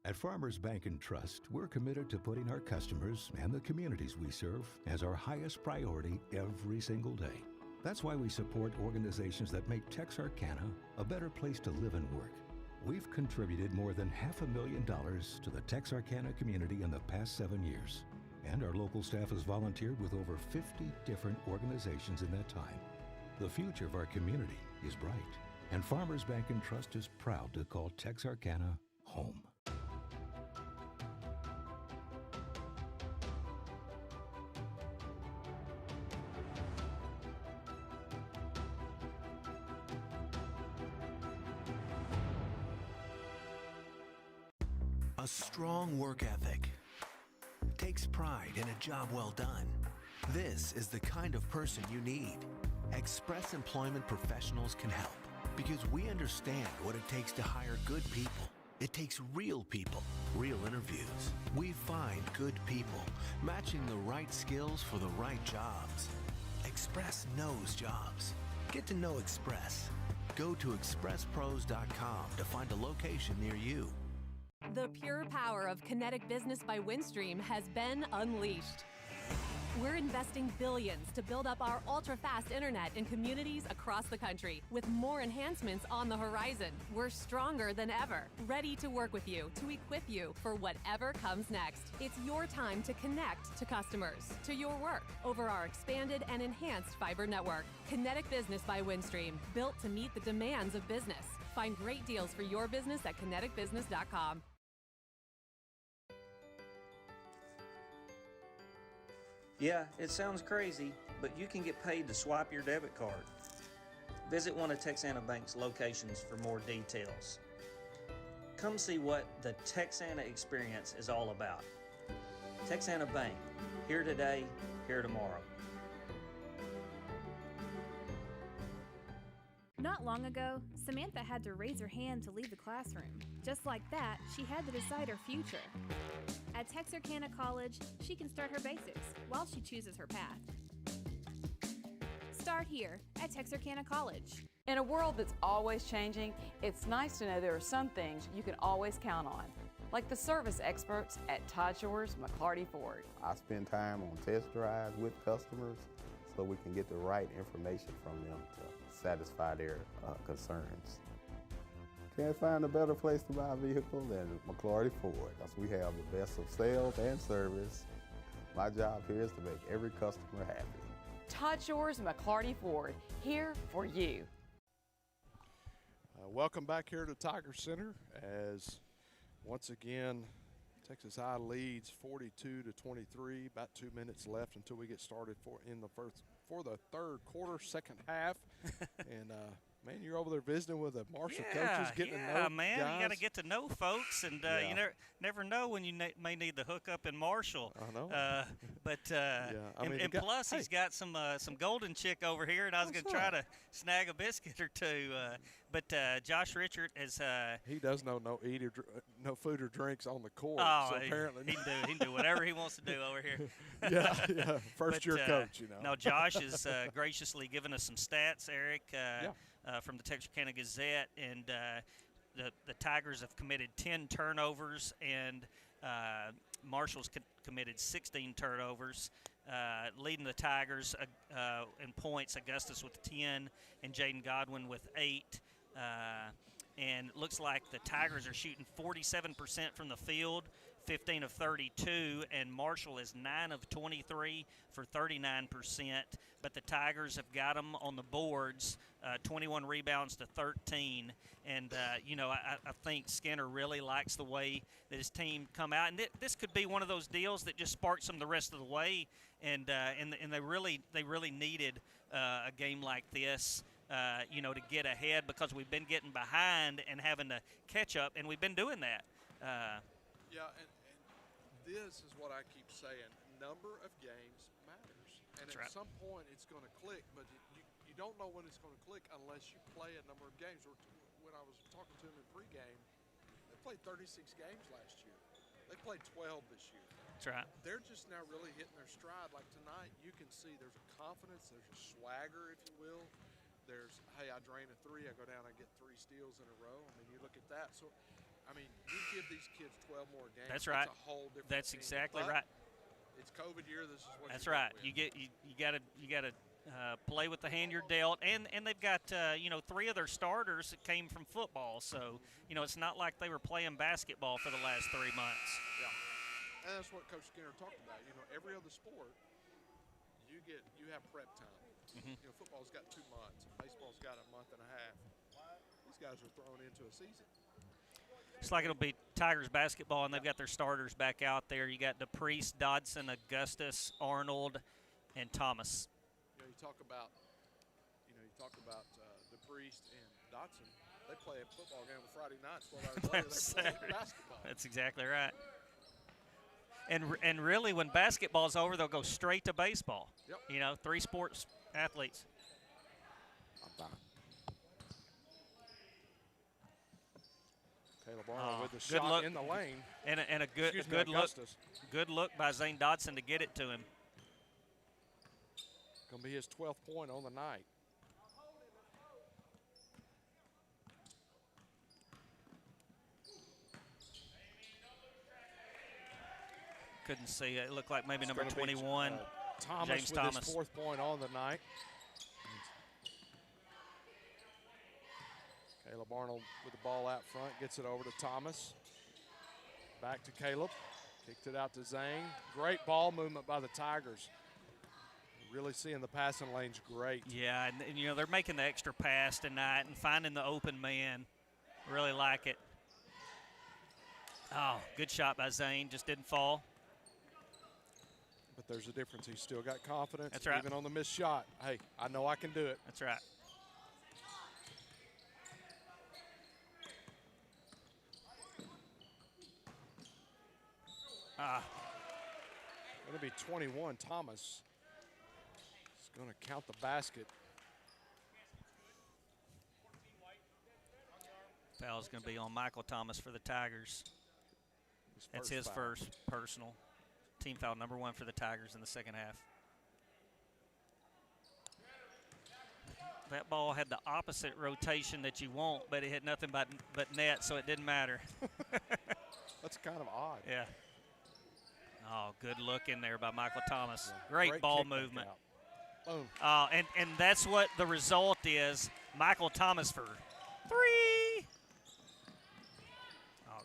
At Farmers Bank and Trust, we're committed to putting our customers and the communities we serve as our highest priority every single day. That's why we support organizations that make Texarkana a better place to live and work. We've contributed more than $500,000 to the Texarkana community in the past 7 years, and our local staff has volunteered with over 50 different organizations in that time. The future of our community is bright, and Farmers Bank and Trust is proud to call Texarkana home.
A strong work ethic, takes pride in a job well done. This is the kind of person you need. Express Employment Professionals can help because we understand what it takes to hire good people. It takes real people, real interviews. We find good people, matching the right skills for the right jobs. Express knows jobs. Get to know Express. Go to expresspros.com to find a location near you.
The pure power of Kinetic Business by Windstream has been unleashed. We're investing billions to build up our ultra-fast internet in communities across the country. With more enhancements on the horizon, we're stronger than ever, ready to work with you to equip you for whatever comes next. It's your time to connect to customers, to your work, over our expanded and enhanced fiber network. Kinetic Business by Windstream, built to meet the demands of business. Find great deals for your business at kineticbusiness.com.
Yeah, it sounds crazy, but you can get paid to swipe your debit card. Visit one of Texana Bank's locations for more details. Come see what the Texana experience is all about. Texana Bank, here today, here tomorrow.
Not long ago, Samantha had to raise her hand to leave the classroom. Just like that, she had to decide her future. At Texarkana College, she can start her basics while she chooses her path. Start start here at Texarkana College.
In a world that's always changing, it's nice to know there are some things you can always count on, like the service experts at Todd Shores McClarty Ford.
I spend time on test drives with customers so we can get the right information from them to satisfy their concerns. Can't find a better place to buy a vehicle than McClarty Ford, because we have the best of sales and service. My job here is to make every customer happy.
Todd Shores McClarty Ford, here for you.
Welcome back here to Tiger Center as once again Texas High leads 42-23. About 2 minutes left until we get started for the third quarter, second half. And man, you're over there visiting with the Marshall coaches, getting to know
man,
guys.
you got to get to know folks, and you never know when you may need the hookup in Marshall.
I know.
And plus, he's got some golden chick over here, and I was going to try to snag a biscuit or two. But Josh Richard is
he does know no food or drinks on the court.
Oh,
so apparently
he can do whatever he wants to do over here.
yeah, first year coach, you know.
No, Josh is graciously giving us some stats, Eric, from the Texarkana Gazette, and the Tigers have committed 10 turnovers, and Marshall's committed 16 turnovers. Leading the Tigers in points, Augustus with 10 and Jaden Godwin with 8. And it looks like the Tigers are shooting 47% from the field, 15 of 32, and Marshall is 9 of 23 for 39%. But the Tigers have got them on the boards, 21 rebounds to 13. And, I think Skinner really likes the way that his team come out. And this could be one of those deals that just sparks them the rest of the way. And they really needed a game like this, to get ahead, because we've been getting behind and having to catch up, and we've been doing that.
And this is what I keep saying. Number of games matters. And
That's
at
right.
some point it's going to click, but you don't know when it's going to click unless you play a number of games. When I was talking to them in pregame, they played 36 games last year. They played 12 this year.
That's right.
They're just now really hitting their stride. Like tonight, you can see there's a confidence, there's a swagger, if you will. There's, hey, I drain a three, I go down, I get 3 steals in a row. I mean, you look at that. So, I mean, you give these kids 12 more games.
That's right.
It's a whole different
That's
team.
exactly
But
right.
It's COVID year. This is what.
That's right. You got to play with the hand you're dealt, and they've got 3 of their starters that came from football. So it's not like they were playing basketball for the last 3 months.
Yeah, and that's what Coach Skinner talked about. Every other sport, you have prep time. Football's got 2 months, and baseball's got a month and a half. These guys are thrown into a season.
It's like it'll be Tigers basketball, and they've got their starters back out there. You got DePriest, Dodson, Augustus, Arnold, and Thomas.
You talk about DePriest and Dodson. They play a football game on Friday night. 12 hours later, they play basketball.
That's exactly right. And really, when basketball's over, they'll go straight to baseball.
Yep.
3 sports athletes.
Caleb Arnold with the shot
look
in the lane.
And a good look by Zane Dodson to get it to him.
Going to be his 12th point on the night.
Couldn't see it. It looked like maybe
It's
number
gonna be,
21, James
with
Thomas.
his 4th point on the night. Caleb Arnold with the ball out front, gets it over to Thomas. Back to Caleb. Kicked it out to Zane. Great ball movement by the Tigers. Really seeing the passing lanes great.
Yeah, and they're making the extra pass tonight and finding the open man. Really like it. Oh, good shot by Zane. Just didn't fall.
But there's a difference. He's still got confidence.
That's right.
Even on the missed shot. Hey, I know I can do it.
That's right.
Going to be 21. Thomas is going to count the basket.
Foul's going to be on Michael Thomas for the Tigers. That's his first personal. Team foul number 1 for the Tigers in the second half. That ball had the opposite rotation that you want, but it hit nothing but net, so it didn't matter.
That's kind of odd.
Yeah. Oh, good look in there by Michael Thomas. Great ball movement.
Boom.
And that's what the result is. Michael Thomas for 3. Oh,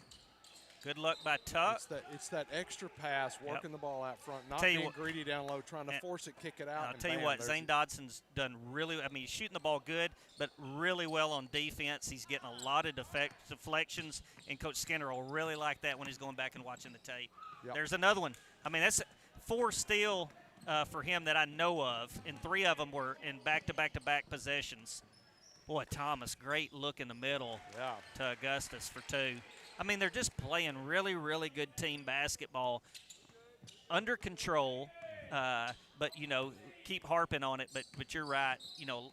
good luck by Tuck.
It's that extra pass, working the ball out front, not
Tell you
being
what,
greedy down low, trying to force it, kick it out.
I'll tell you what, Zane Dodson's done really, I mean, he's shooting the ball good, but really well on defense. He's getting a lot of deflections, and Coach Skinner will really like that when he's going back and watching the tape.
Yep.
There's another one. I mean, that's 4 steal for him that I know of, and 3 of them were in back-to-back-to-back possessions. Boy, Thomas, great look in the middle to Augustus for 2. I mean, they're just playing really, really good team basketball, under control, but, you know, keep harping on it. But you're right, you know,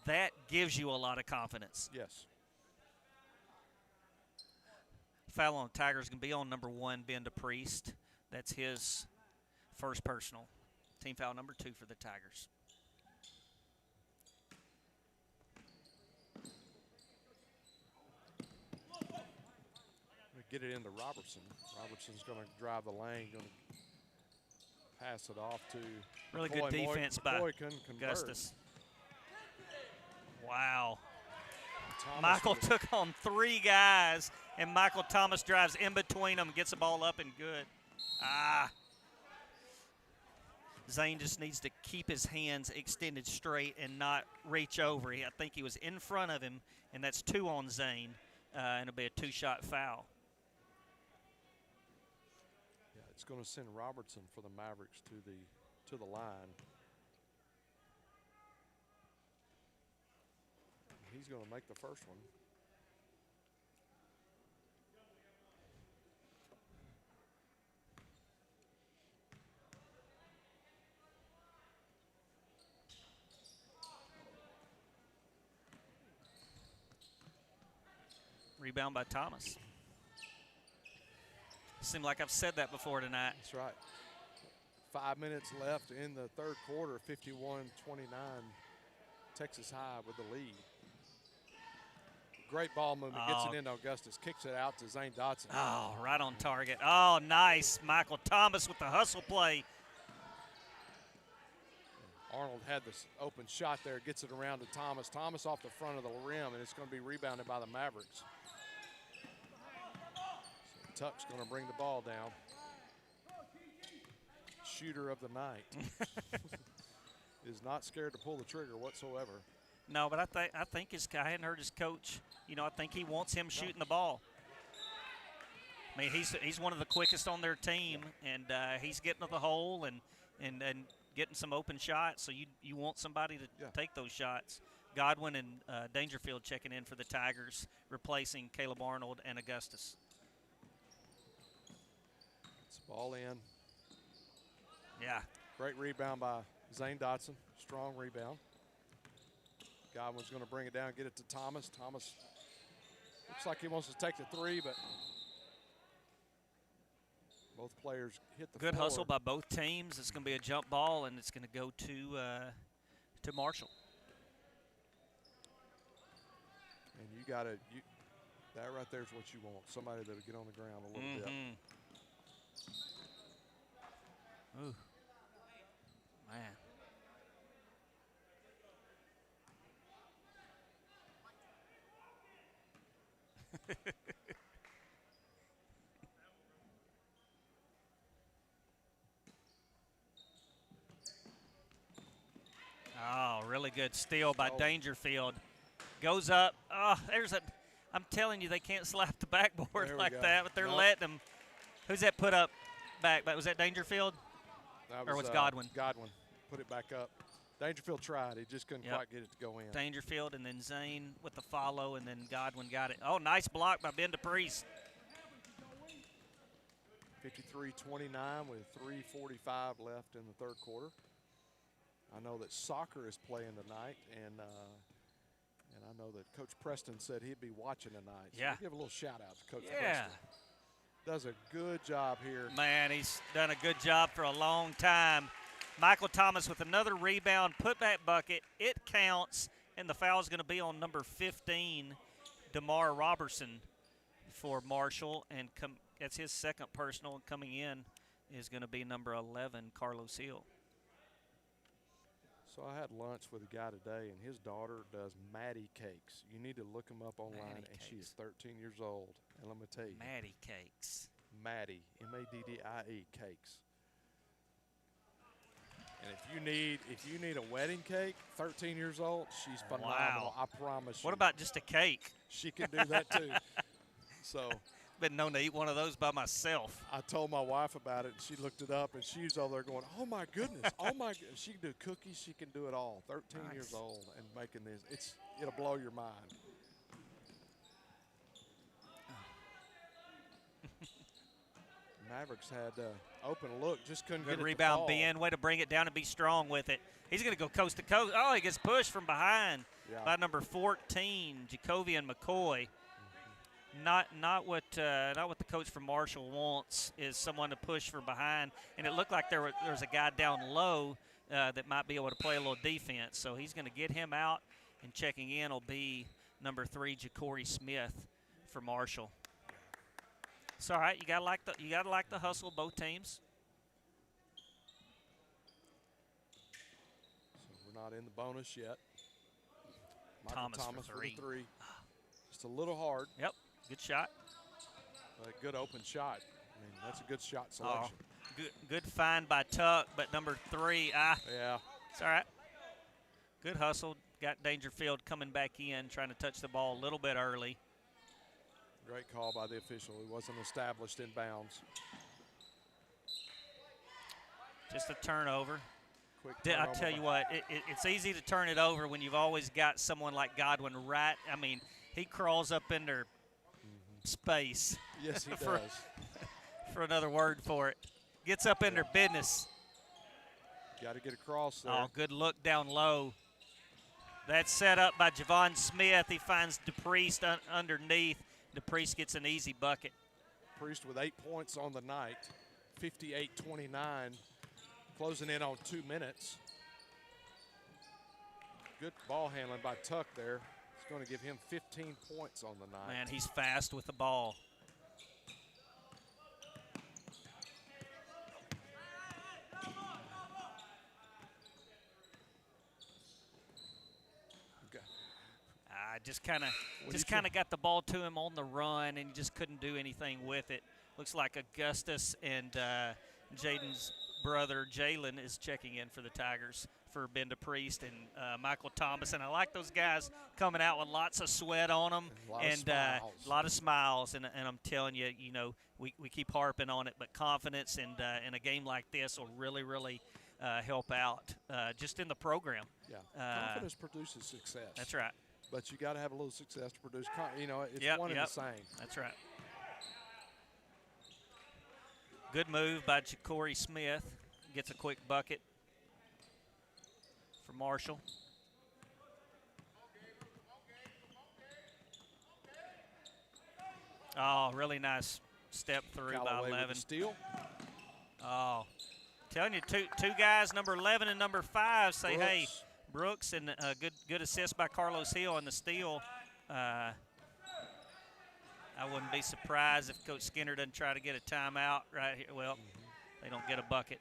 that gives you a lot of confidence.
Yes.
Foul on Tigers going to be on number 1, Ben DePriest. That's his first personal. Team foul number 2 for the Tigers.
Get it into Robertson. Robertson's going to drive the lane, going to pass it off to
really
McCoy.
good defense by Augustus. Wow. Michael took on 3 guys, and Michael Thomas drives in between them, gets the ball up and good. Zane just needs to keep his hands extended straight and not reach over. I think he was in front of him, and that's 2 on Zane, and it'll be a 2-shot foul.
Yeah, it's going to send Robertson for the Mavericks to the line. He's going to make the first one.
Rebound by Thomas. Seemed like I've said that before tonight.
That's right. 5 minutes left in the third quarter, 51-29, Texas High with the lead. Great ball movement, gets it into Augustus, kicks it out to Zane Dotson.
Oh, right on target. Oh, nice. Michael Thomas with the hustle play.
Arnold had this open shot there, gets it around to Thomas. Thomas off the front of the rim, and it's going to be rebounded by the Mavericks. So Tuck's going to bring the ball down. Shooter of the night. Is not scared to pull the trigger whatsoever.
No, but I think I hadn't heard his coach. You know, I think he wants him shooting the ball. I mean, he's one of the quickest on their team, and he's getting to the hole and getting some open shots. So you want somebody to take those shots. Godwin and Dangerfield checking in for the Tigers, replacing Caleb Arnold and Augustus.
It's ball in.
Yeah.
Great rebound by Zane Dotson. Strong rebound. Godwin's going to bring it down, get it to Thomas. Thomas looks like he wants to take the 3, but both players hit the
Good
floor.
hustle by both teams. It's going to be a jump ball, and it's going to go to Marshall.
And you got to that right there is what you want. Somebody that'll get on the ground a little bit.
Ooh. Man. Oh, really good steal by Dangerfield. Goes up. Oh, I'm telling you, they can't slap the backboard like that, but they're letting them. Who's that put up back? Was that Dangerfield? Or was Godwin?
Godwin put it back up. Dangerfield tried. He just couldn't quite get it to go in.
Dangerfield and then Zane with the follow, and then Godwin got it. Oh, nice block by Ben DePriest.
53-29 with 3:45 left in the third quarter. I know that soccer is playing tonight, and I know that Coach Preston said he'd be watching tonight. So we'll give a little shout out to Coach Preston. Does a good job here.
Man, he's done a good job for a long time. Michael Thomas with another rebound, putback bucket. It counts, and the foul is going to be on number 15, DeMar Robertson for Marshall, and that's his second personal. Coming in is going to be number 11, Carlos Hill.
So I had lunch with a guy today, and his daughter does Maddie cakes. You need to look them up online, and she is 13 years old. And let me tell you.
Maddie cakes.
Maddie, M-A-D-D-I-E, cakes. And if you need a wedding cake, 13 years old, she's phenomenal.
Wow.
I promise you.
What about just a cake?
She can do that too. So
been known to eat one of those by myself.
I told my wife about it, and she looked it up, and she's over there going, "Oh my goodness, oh my!" She can do cookies, she can do it all. 13 years old and making this, it'll blow your mind. Mavericks had open look, just couldn't get it.
Good rebound, Ben. Way to bring it down and be strong with it. He's going to go coast to coast. Oh, he gets pushed from behind by number 14, Jacovian McCoy. Not what the coach from Marshall wants is someone to push from behind. And it looked like there was a guy down low that might be able to play a little defense. So he's going to get him out, and checking in will be number 3, Ja'Cory Smith for Marshall. It's all right. You gotta like the hustle of both teams.
So we're not in the bonus yet.
Thomas
for
for three.
Just a little hard.
Yep. Good shot.
A good open shot. I mean, that's a good shot selection.
Good find by Tuck, but number 3,
yeah.
It's all right. Good hustle. Got Dangerfield coming back in, trying to touch the ball a little bit early.
Great call by the official. He wasn't established in bounds.
Just a turnover.
Quick
I tell you what, it's easy to turn it over when you've always got someone like Godwin right. I mean, he crawls up in their space.
Yes, he
for,
does.
For another word for it. Gets up in their business.
Got to get across there.
Oh, good look down low. That's set up by Javon Smith. He finds DePriest underneath. DePriest gets an easy bucket.
Priest with 8 points on the night, 58-29, closing in on 2 minutes. Good ball handling by Tuck there. It's going to give him 15 points on the night.
Man, he's fast with the ball. Just kind of got the ball to him on the run, and he just couldn't do anything with it. Looks like Augustus and Jaden's brother Jalen is checking in for the Tigers for Ben DePriest and Michael Thomas. And I like those guys coming out with lots of sweat on them and a lot of smiles. And I'm telling you, we keep harping on it, but confidence and in a game like this will really, really help out just in the program.
Yeah, confidence produces success.
That's right.
But you got to have a little success to produce. It's one and the same.
That's right. Good move by Ja'Cory Smith. Gets a quick bucket for Marshall. Oh, really nice step through
Callaway
by 11.
With the steal.
Oh, telling you, two guys, number 11 and number 5, say,
Brooks.
hey. Brooks and a good assist by Carlos Hill on the steal. I wouldn't be surprised if Coach Skinner doesn't try to get a timeout right here. Well, they don't get a bucket.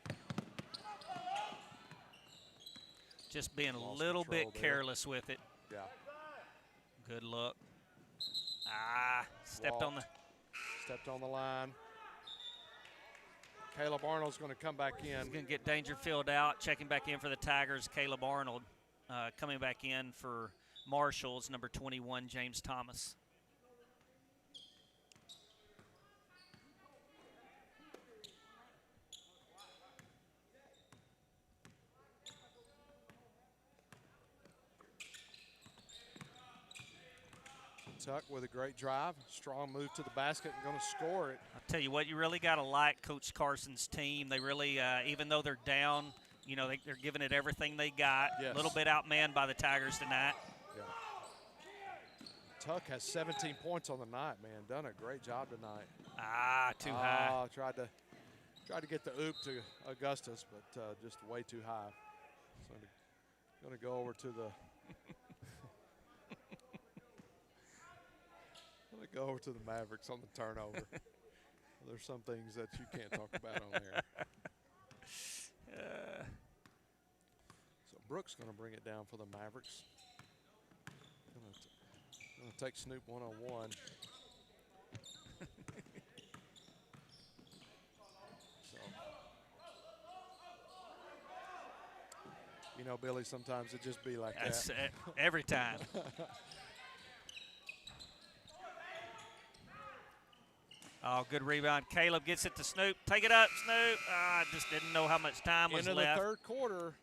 Just being a little bit careless with it.
Yeah.
Good look. Stepped
on the line. Caleb Arnold's going to come back in.
He's going to get Dangerfield out, checking back in for the Tigers. Caleb Arnold coming back in for Marshall's number 21, James Thomas.
Tuck with a great drive, strong move to the basket and going to score it.
I'll tell you what, you really got to like Coach Carson's team. They really, even though they're down, they're giving it everything they got.
Yes.
A little bit outmanned by the Tigers tonight.
Yeah. Tuck has 17 points on the night, man. Done a great job tonight.
Too high.
Tried Tried to get the oop to Augustus, but just way too high. So going to go over to the Mavericks on the turnover. There's some things that you can't talk about on there. So Brooks going to bring it down for the Mavericks. Going to take Snoop one-on-one. You know, Billy, sometimes it just be like
That's
that.
Every time. Oh, good rebound. Caleb gets it to Snoop. Take it up, Snoop. I just didn't know how much time was
Into
left.
the third quarter,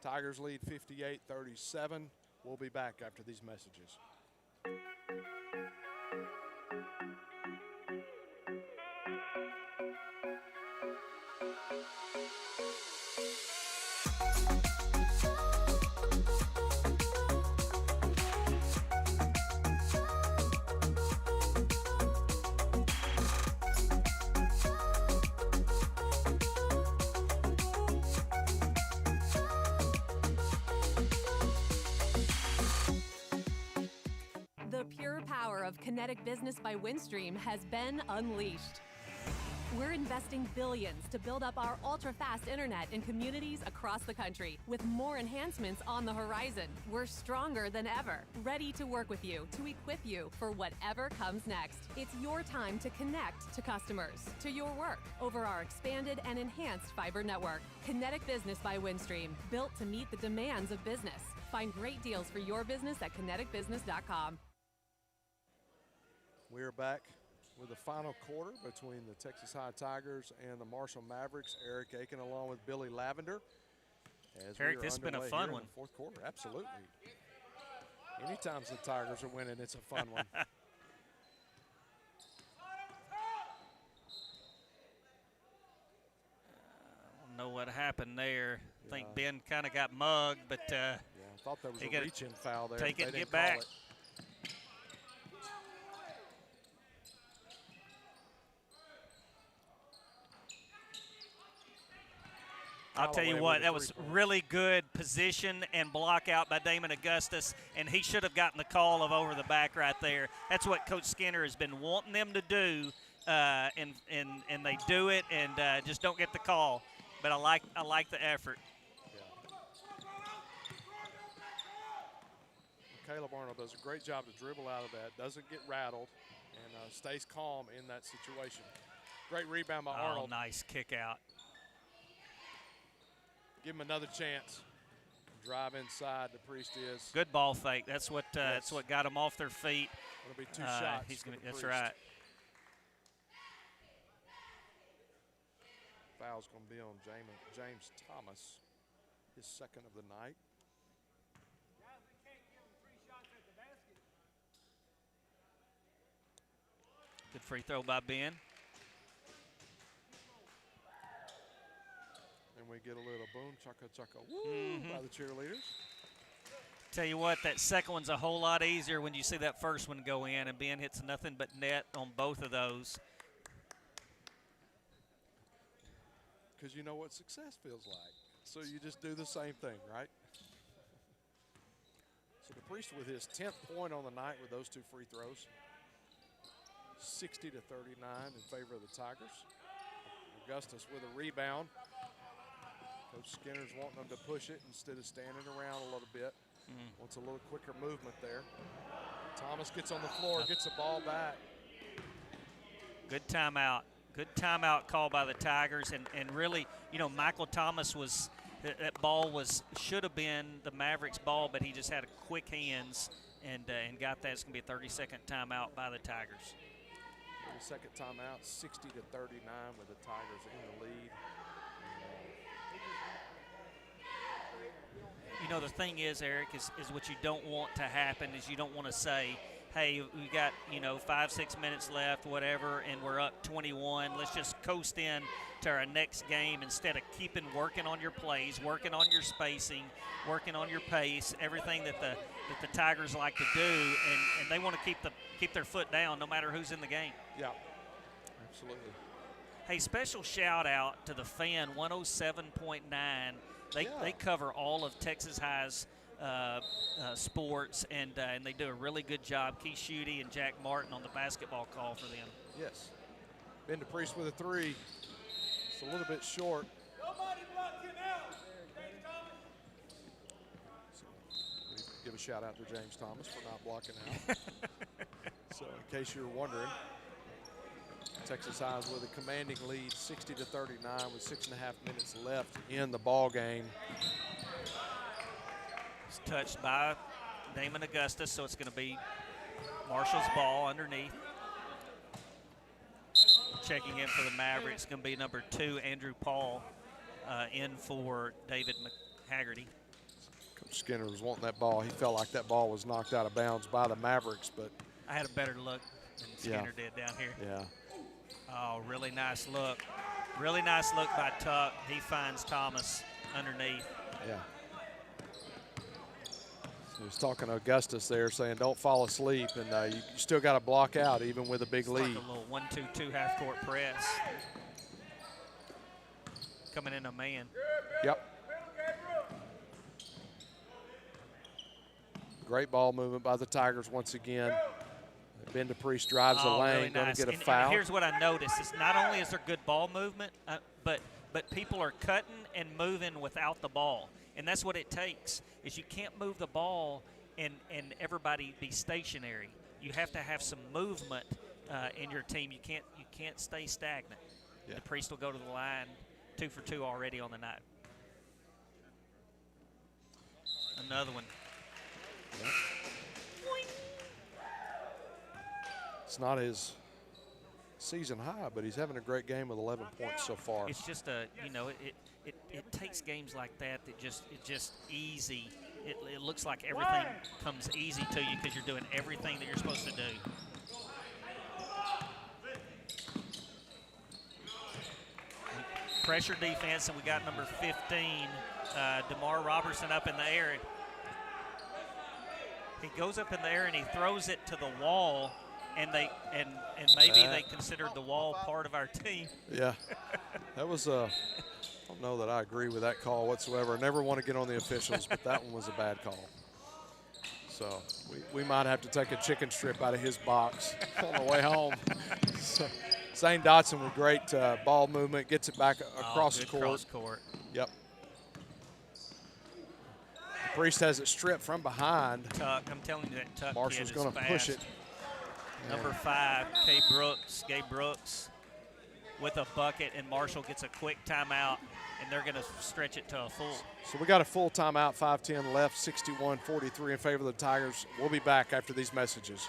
Tigers lead 58-37. We'll be back after these messages.
The pure power of Kinetic Business by Windstream has been unleashed. We're investing billions to build up our ultra-fast internet in communities across the country. With more enhancements on the horizon, we're stronger than ever, ready to work with you to equip you for whatever comes next. It's your time to connect to customers, to your work, over our expanded and enhanced fiber network. Kinetic Business by Windstream, built to meet the demands of business. Find great deals for your business at kineticbusiness.com.
We're back with the final quarter between the Texas High Tigers and the Marshall Mavericks. Eric Aiken along with Billy Lavender.
Eric, this has been a fun one.
Fourth quarter, absolutely. Anytime the Tigers are winning, it's a fun one.
I don't know what happened there. I think Ben kind of got mugged, but
I thought there was a reach-in foul there.
Take it and get
call
back.
it.
I'll tell you what, that was really good position and block out by Damon Augustus, and he should have gotten the call of over the back right there. That's what Coach Skinner has been wanting them to do, and they do it and just don't get the call. But I like the effort.
Caleb Arnold does a great job to dribble out of that, doesn't get rattled, and stays calm in that situation. Great rebound by Arnold.
Nice kick out.
Give him another chance. Drive inside. The Priest is.
Good ball fake. That's what got them off their feet.
It'll be two shots.
That's right.
Foul's going to be on James Thomas, his second of the night.
Good free throw by Ben.
And we get a little boom, chaka, woo, by the cheerleaders.
Tell you what, that second one's a whole lot easier when you see that first one go in, and Ben hits nothing but net on both of those.
Because you know what success feels like. So you just do the same thing, right? So the Priest with his 10th point on the night with those two free throws. 60-39 in favor of the Tigers. Augustus with a rebound. Coach Skinner's wanting them to push it instead of standing around a little bit. Wants a little quicker movement there. Thomas gets on the floor, gets the ball back.
Good timeout. Good timeout call by the Tigers. And really, you know, Michael Thomas was, that ball should have been the Mavericks' ball, but he just had quick hands and got that. It's going to be a 30-second timeout by the Tigers.
30-second timeout, 60-39 with the Tigers in the lead.
You know, the thing is, Eric, is what you don't want to happen is you don't want to say, hey, we got, 5-6 minutes left, whatever, and we're up 21. Let's just coast in to our next game instead of working on your plays, working on your spacing, working on your pace, everything that the Tigers like to do, and they want to keep their foot down no matter who's in the game.
Yeah, absolutely.
Hey, special shout out to the Fan 107.9. They cover all of Texas High's sports, and they do a really good job. Keith Schutte and Jack Martin on the basketball call for them.
Yes. Ben DePriest with a three. It's a little bit short.
Nobody block him out.
So we give a shout out to James Thomas for not blocking out. So in case you're wondering, Texas High is with a commanding lead, 60-39, with 6.5 minutes left in the ball game.
It's touched by Damon Augustus, so it's going to be Marshall's ball underneath. Checking in for the Mavericks, going to be number 2, Andrew Paul, in for David Haggerty.
Coach Skinner was wanting that ball. He felt like that ball was knocked out of bounds by the Mavericks, but
I had a better look than Skinner did down here.
Yeah.
Oh, really nice look. Really nice look by Tuck. He finds Thomas underneath.
Yeah. He was talking to Augustus there, saying don't fall asleep, and you still got to block out even with a big lead.
Like a little 1-2-2 half-court press. Coming in a man.
Yep. Great ball movement by the Tigers once again. Ben DePriest drives the lane,
really
going
nice.
to get a
and
foul.
Here's what I noticed: is not only is there good ball movement, but people are cutting and moving without the ball, and that's what it takes. Is you can't move the ball and everybody be stationary. You have to have some movement in your team. You can't stay stagnant.
Yeah.
DePriest will go to the line, 2 for 2 already on the night. Another one.
Yep. It's not his season high, but he's having a great game with 11 points so far.
It's just it takes games like that it's just easy. It looks like everything comes easy to you because you're doing everything that you're supposed to do. Pressure defense, and we got number 15, DeMar Robertson, up in the air. He goes up in the air and he throws it to the wall. And maybe they considered the wall part of our team.
Yeah, that was I don't know that I agree with that call whatsoever. I never want to get on the officials, but that one was a bad call. So we might have to take a chicken strip out of his box on the way home. So, Zane Dotson with great ball movement, gets it back across the court.
Cross court.
Yep. Priest has it stripped from behind.
Tuck, I'm telling you that Tuck
Marshall's
going to
push it.
Number 5, Gabe Brooks with a bucket, and Marshall gets a quick timeout, and they're going to stretch it to a full.
So we got a full timeout, 5:10 left, 61-43 in favor of the Tigers. We'll be back after these messages.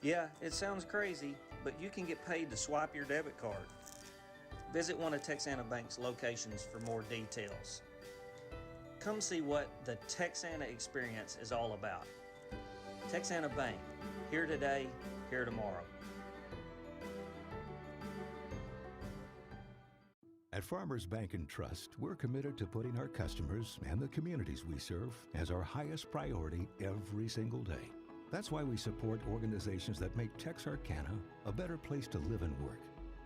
Yeah, it sounds crazy, but you can get paid to swipe your debit card. Visit one of Texana Bank's locations for more details. Come see what the Texana experience is all about. Texana Bank, here today, here tomorrow.
At Farmers Bank and Trust, we're committed to putting our customers and the communities we serve as our highest priority every single day. That's why we support organizations that make Texarkana a better place to live and work.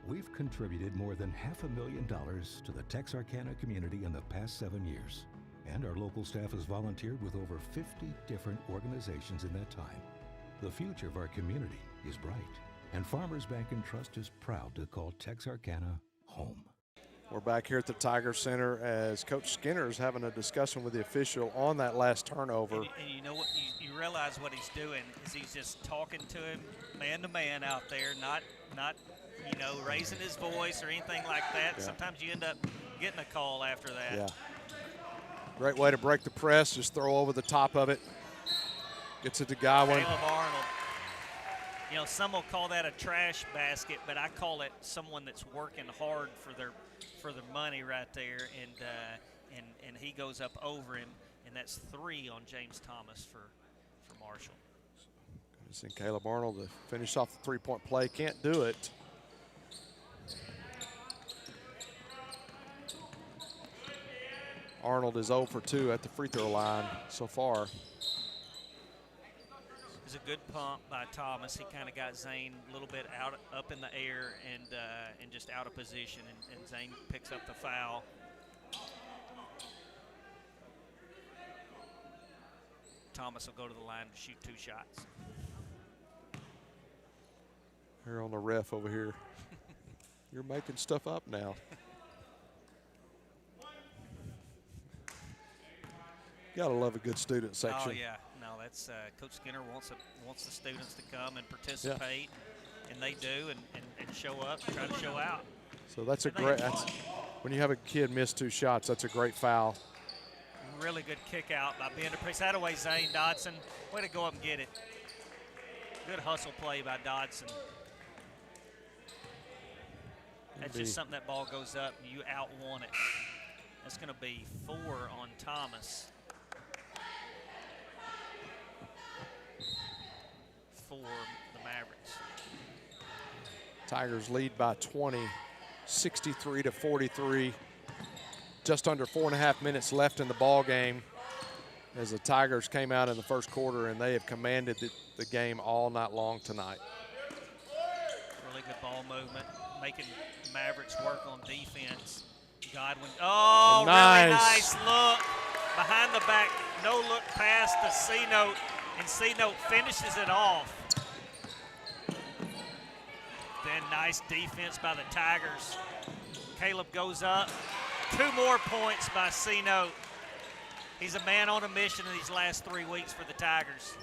We've contributed more than $500,000 to the Texarkana community in the past 7 years. And our local staff has volunteered with over 50 different organizations in that time. The future of our community is bright, and Farmers Bank and Trust is proud to call Texarkana home.
We're back here at the Tiger Center as Coach Skinner is having a discussion with the official on that last turnover.
And you know what? You realize what he's doing is he's just talking to him man to man out there, not raising his voice or anything like that.
Yeah.
Sometimes you end up getting a call after that.
Yeah. Great way to break the press, just throw over the top of it. Gets it to Godwin.
Caleb Arnold. Some will call that a trash basket, but I call it someone that's working hard for their money right there, and he goes up over him, and that's 3 on James Thomas for Marshall.
Seen Caleb Arnold to finish off the three-point play. Can't do it. Arnold is 0 for 2 at the free throw line so far.
was a good pump by Thomas. He kind of got Zane a little bit up in the air and just out of position, and Zane picks up the foul. Thomas will go to the line to shoot 2 shots.
Here on the ref over here. You're making stuff up now. Gotta love a good student section.
Oh yeah, no, that's Coach Skinner wants the students to come and participate, and they do, and show up, and try to show out.
So that's when you have a kid miss 2 shots, that's a great foul.
Really good kick out by Bender Priest. That away, Zane Dodson. Way to go up and get it. Good hustle play by Dodson. That's just something, that ball goes up and you out-want it. That's going to be 4 on Thomas. 4 the Mavericks.
Tigers lead by 20, 63-43. Just under 4.5 minutes left in the ball game as the Tigers came out in the first quarter, and they have commanded the game all night long tonight.
Really good ball movement, making Mavericks work on defense. Godwin, oh,
nice.
Really nice look. Behind the back, no look pass to C-Note, and C-Note finishes it off. Then nice defense by the Tigers. Caleb goes up. 2 more points by C-Note. He's a man on a mission in these last 3 weeks for the Tigers.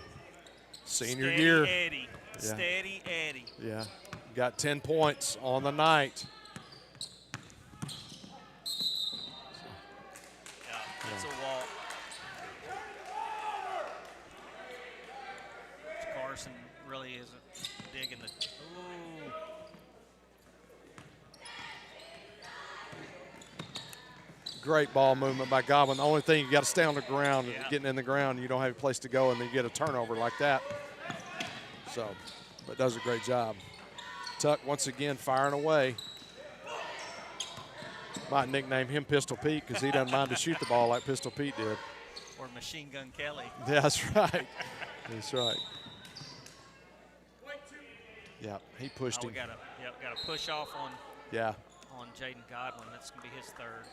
Senior
Steady
year.
Eddie.
Yeah.
Steady Eddie.
Yeah, got 10 points on the night.
Yeah, it's a walk. Carson really isn't digging the. Ooh.
Great ball movement by Godwin. The only thing, you got to stay on the ground. Yeah. Getting in the ground, you don't have a place to go, and then you get a turnover like that. So, but does a great job. Tuck once again firing away. Might nickname him Pistol Pete because he doesn't mind to shoot the ball like Pistol Pete did.
Or Machine Gun Kelly.
Yeah, that's right. That's right. Yeah, he pushed him.
We got to push off on.
Yeah.
On Jaden Godwin. That's going to be his 3rd.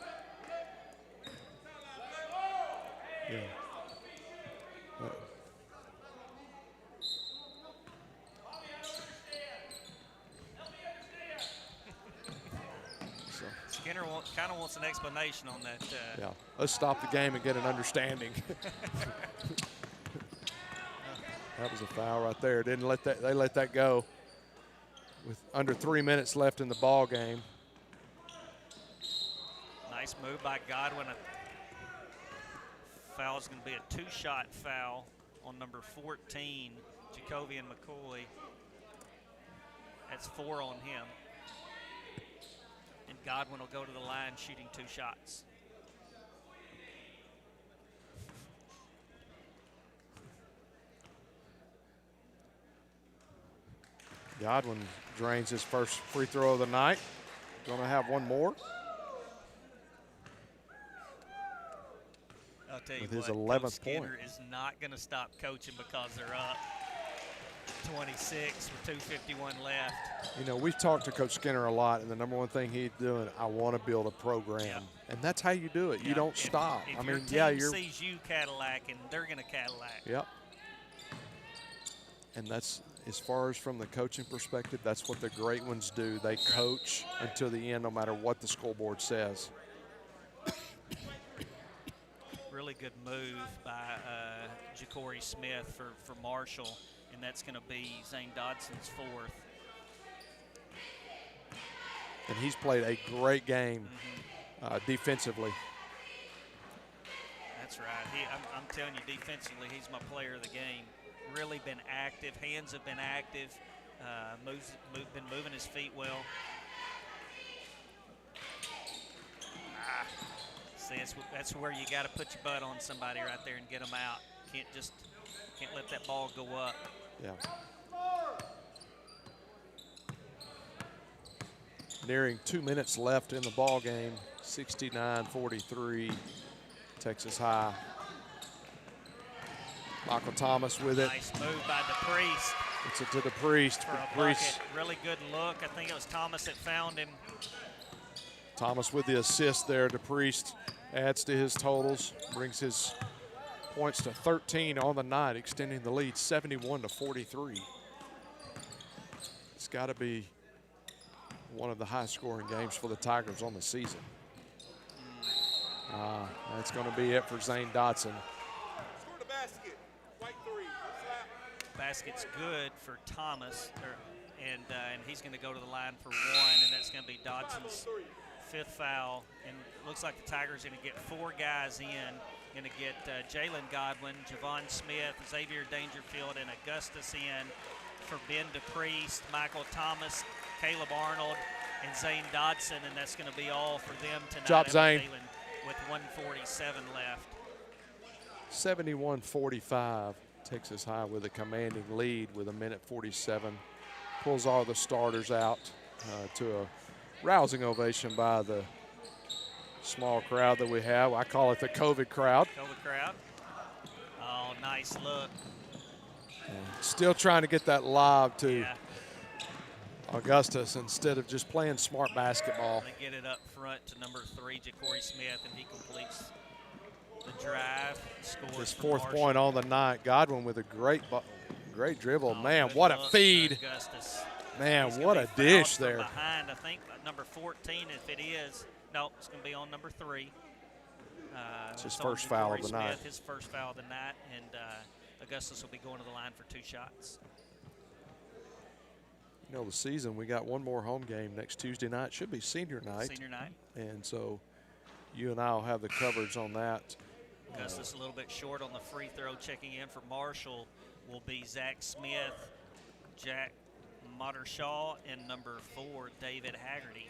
Yeah.
Skinner kind of wants an explanation on that.
Yeah, let's stop the game and get an understanding. That was a foul right there. They let that go with under 3 minutes left in the ball game.
Nice move by Godwin. Foul is going to be a 2-shot foul on number 14, Jacovian McCoy. That's 4 on him. And Godwin will go to the line shooting 2 shots.
Godwin drains his first free throw of the night. Going to have one more.
I'll tell you
with his
what,
11th
Coach Skinner
point.
is not going to stop coaching because they're up 26 with 2:51 left.
You know, we've talked to Coach Skinner a lot, and the number one thing he's doing, I want to build a program.
Yeah.
And that's how you do it. You don't stop.
If
I
your
mean,
team
yeah, you're.
sees you Cadillacing, they're going to Cadillac.
Yep. And that's, as far as from the coaching perspective, that's what the great ones do. They coach until the end, no matter what the scoreboard says.
Really good move by Ja'Cory Smith for Marshall, and that's going to be Zane Dodson's 4th.
And he's played a great game defensively.
That's right. I'm telling you, defensively, he's my player of the game. Really been active. Hands have been active. Been moving his feet well. See, that's where you got to put your butt on somebody right there and get them out. Can't let that ball go up.
Yeah. Nearing 2 minutes left in the ball game. 69-43, Texas High. Michael Thomas with it.
Nice move by DePriest.
It's it to DePriest.
For a bucket. Really good look. I think it was Thomas that found him.
Thomas with the assist there. DePriest adds to his totals, brings his points to 13 on the night, extending the lead 71-43. It's got to be one of the high-scoring games for the Tigers on the season. That's going to be it for Zane Dotson.
Basket's good for Thomas, and he's going to go to the line for one, and that's going to be Dodson's 5th foul. And it looks like the Tigers are going to get 4 guys in. Going to get Jalen Godwin, Javon Smith, Xavier Dangerfield, and Augustus in for Ben DePriest, Michael Thomas, Caleb Arnold, and Zane Dodson, and that's going to be all for them tonight.
Job, Zane.
With 1:47 left.
71-45. Texas High with a commanding lead with 1:47. Pulls all the starters out to a rousing ovation by the small crowd that we have. I call it the COVID crowd.
COVID crowd. Oh, nice look.
Still trying to get that lob to Augustus instead of just playing smart basketball.
They get it up front to number 3, Ja'Cory Smith, and he completes the drive. Scores
his 4th
Marshall.
point on the night. Godwin with a great dribble.
Oh,
man, what a feed.
Augustus.
Man,
He's
what
gonna
a
be
dish
fouled from
there.
Behind, I think, number 14, if it is. No, it's going to be on number 3.
It's his
on
first foul of
Ja'Cory
the
Smith,
night.
His first foul of the night, and Augustus will be going to the line for 2 shots.
You know, the season, we got one more home game next Tuesday night. Should be senior night.
Senior night.
And so you and I will have the coverage on that.
Augustus a little bit short on the free throw. Checking in for Marshall will be Zach Smith, Jack Mottershaw, and number 4, David Haggerty.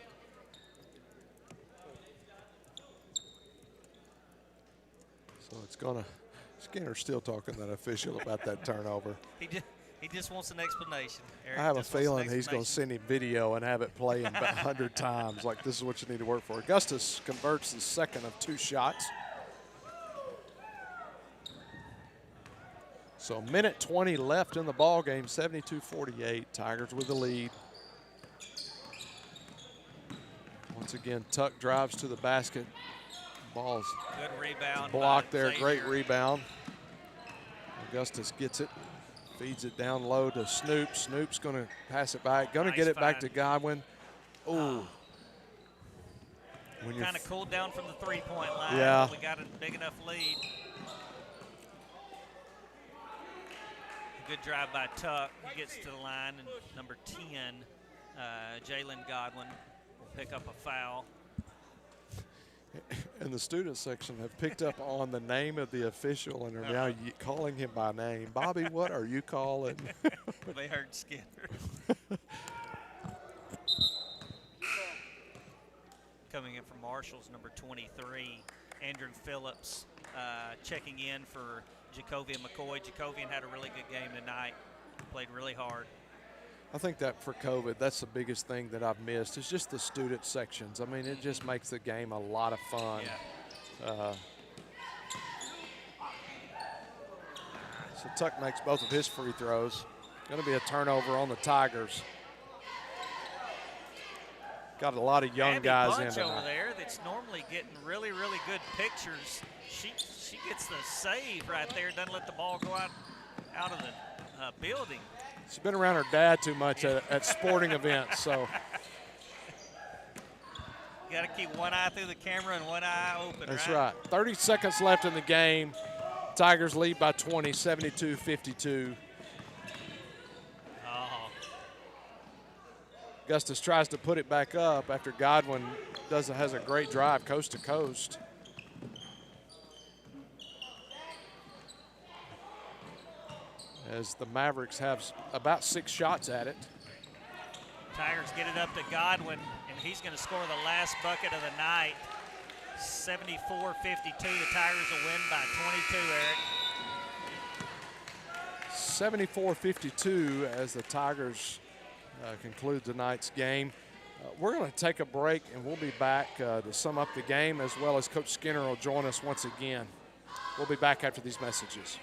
So it's going to – Skinner's still talking to that official about that turnover.
He just wants an explanation. Eric
I have a
just wants an
feeling he's going to send him video and have it playing about 100 times, like this is what you need to work for. Augustus converts the second of 2 shots. So minute 20 left in the ball game, 72-48. Tigers with the lead. Once again, Tuck drives to the basket. Ball's
good rebound.
Blocked there,
Xavier.
great rebound. Augustus gets it, feeds it down low to Snoop. Snoop's going to pass it back, going to get it back to Godwin. Ooh. When you're
Kind of cooled down from the 3-point line.
Yeah.
We got a big enough lead. Good drive by Tuck. He gets to the line, and number 10, Jalen Godwin, will pick up a foul.
And the student section have picked up on the name of the official and are now calling him by name. Bobby, what are you calling?
They heard Skinner. Coming in from Marshall's number 23, Andrew Phillips, checking in for Jacovian McCoy. Jacovian had a really good game tonight, played really hard.
I think that for COVID, that's the biggest thing that I've missed is just the student sections. I mean, it just makes the game a lot of fun.
Yeah.
So Tuck makes both of his free throws. Going to be a turnover on the Tigers. Got a lot of young
Abby
guys
Bunch
in
over
tonight.
there that's normally getting really, really good pictures. She gets the save right there, doesn't let the ball go out of the building.
She's been around her dad too much at sporting events, so.
You got to keep one eye through the camera and one eye open,
That's right. 30 seconds left in the game. Tigers lead by 20, 72-52.
Oh.
Augustus tries to put it back up after Godwin has a great drive coast to coast. As the Mavericks have about 6 shots at it.
Tigers get it up to Godwin, and he's going to score the last bucket of the night. 74-52. The Tigers will win by 22, Eric.
74-52 as the Tigers conclude tonight's game. We're going to take a break, and we'll be back to sum up the game, as well as Coach Skinner will join us once again. We'll be back after these messages.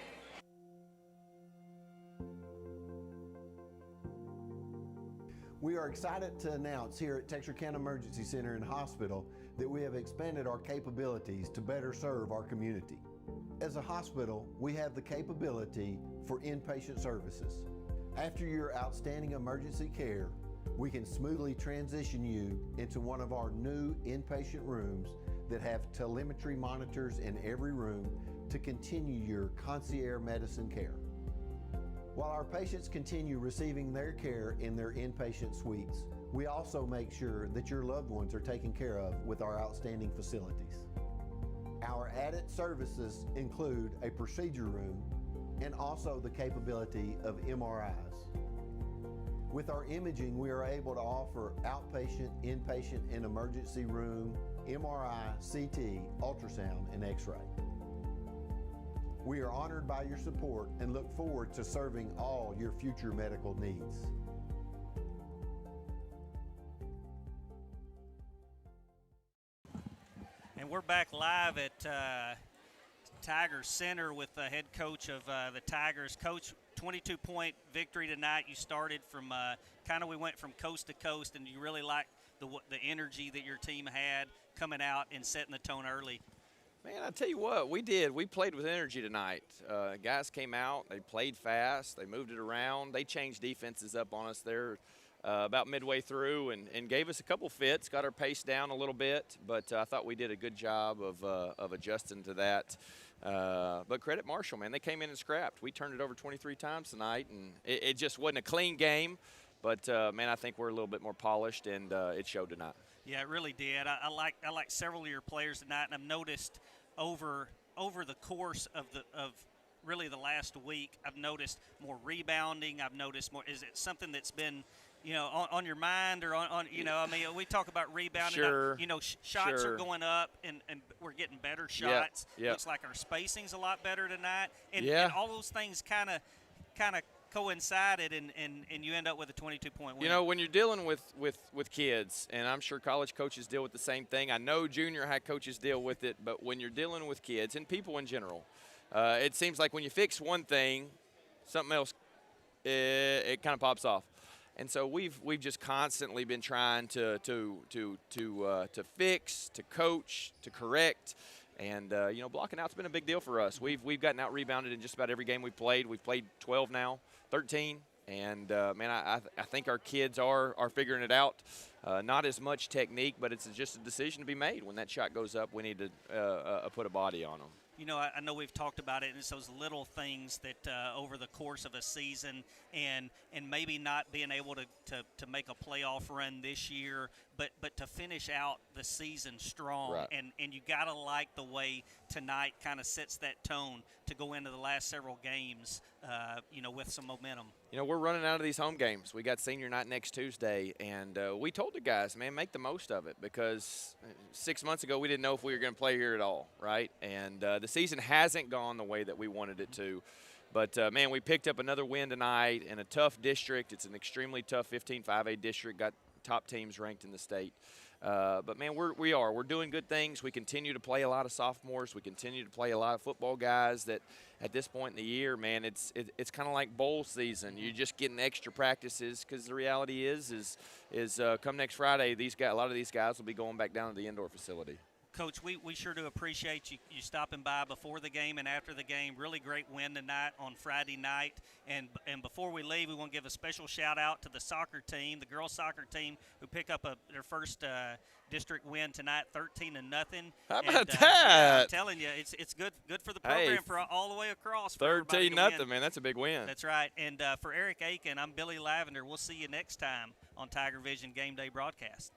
We are excited to announce here at Texarkana Emergency Center and Hospital that we have expanded our capabilities to better serve our community. As a hospital, we have the capability for inpatient services. After your outstanding emergency care, we can smoothly transition you into one of our new inpatient rooms that have telemetry monitors in every room to continue your concierge medicine care. While our patients continue receiving their care in their inpatient suites, we also make sure that your loved ones are taken care of with our outstanding facilities. Our added services include a procedure room and also the capability of MRIs. With our imaging, we are able to offer outpatient, inpatient, and emergency room MRI, CT, ultrasound, and X-ray. We are honored by your support and look forward to serving all your future medical needs.
And we're back live at Tigers Center with the head coach of the Tigers. Coach, 22-point victory tonight. You started from we went from coast to coast, and you really liked the energy that your team had coming out and setting the tone early.
Man, I tell you what, we did. We played with energy tonight. Guys came out, they played fast, they moved it around, they changed defenses up on us there about midway through and gave us a couple fits, got our pace down a little bit, but I thought we did a good job of adjusting to that. But credit Marshall, man, they came in and scrapped. We turned it over 23 times tonight, and it just wasn't a clean game, but man, I think we're a little bit more polished, and it showed tonight.
Yeah, it really did. I like several of your players tonight, and I've noticed over the course of really the last week, I've noticed more rebounding. I've noticed more. Is it something that's been, on your mind or on I mean, we talk about rebounding.
Sure.
Shots are going up, and we're getting better shots.
Yep.
Looks like our spacing's a lot better tonight, and all those things kind of coincided, and you end up with a 22-point win.
When you're dealing with kids, and I'm sure college coaches deal with the same thing. I know junior high coaches deal with it, but when you're dealing with kids and people in general, it seems like when you fix one thing, something else it kind of pops off. And so we've just constantly been trying to fix, to coach, to correct. And, blocking out's been a big deal for us. We've gotten out-rebounded in just about every game we've played. We've played 12 now, 13. And, man, I think our kids are figuring it out. Not as much technique, but it's just a decision to be made. When that shot goes up, we need to put a body on them.
I know we've talked about it, and it's those little things that over the course of a season and maybe not being able to make a playoff run this year, but to finish out the season strong.
Right.
And you got to like the way tonight kind of sets that tone to go into the last several games, with some momentum.
We're running out of these home games. We got senior night next Tuesday, and we told the guys, man, make the most of it, because 6 months ago we didn't know if we were going to play here at all, right? And the season hasn't gone the way that we wanted it to. But, man, we picked up another win tonight in a tough district. It's an extremely tough 15-5A district, got top teams ranked in the state. But, man, we're doing good things. We continue to play a lot of sophomores. We continue to play a lot of football guys that at this point in the year, man, it's kind of like bowl season. You're just getting extra practices, because the reality is come next Friday, a lot of these guys will be going back down to the indoor facility.
Coach, we sure do appreciate you stopping by before the game and after the game. Really great win tonight on Friday night. And before we leave, we want to give a special shout-out to the soccer team, the girls' soccer team, who pick up their first district win tonight, 13-0.
How about that?
Yeah, I'm telling you, it's good for the program for all the way across.
13-0, man, that's a big win.
That's right. And for Eric Aiken, I'm Billy Lavender. We'll see you next time on Tiger Vision Game Day broadcast.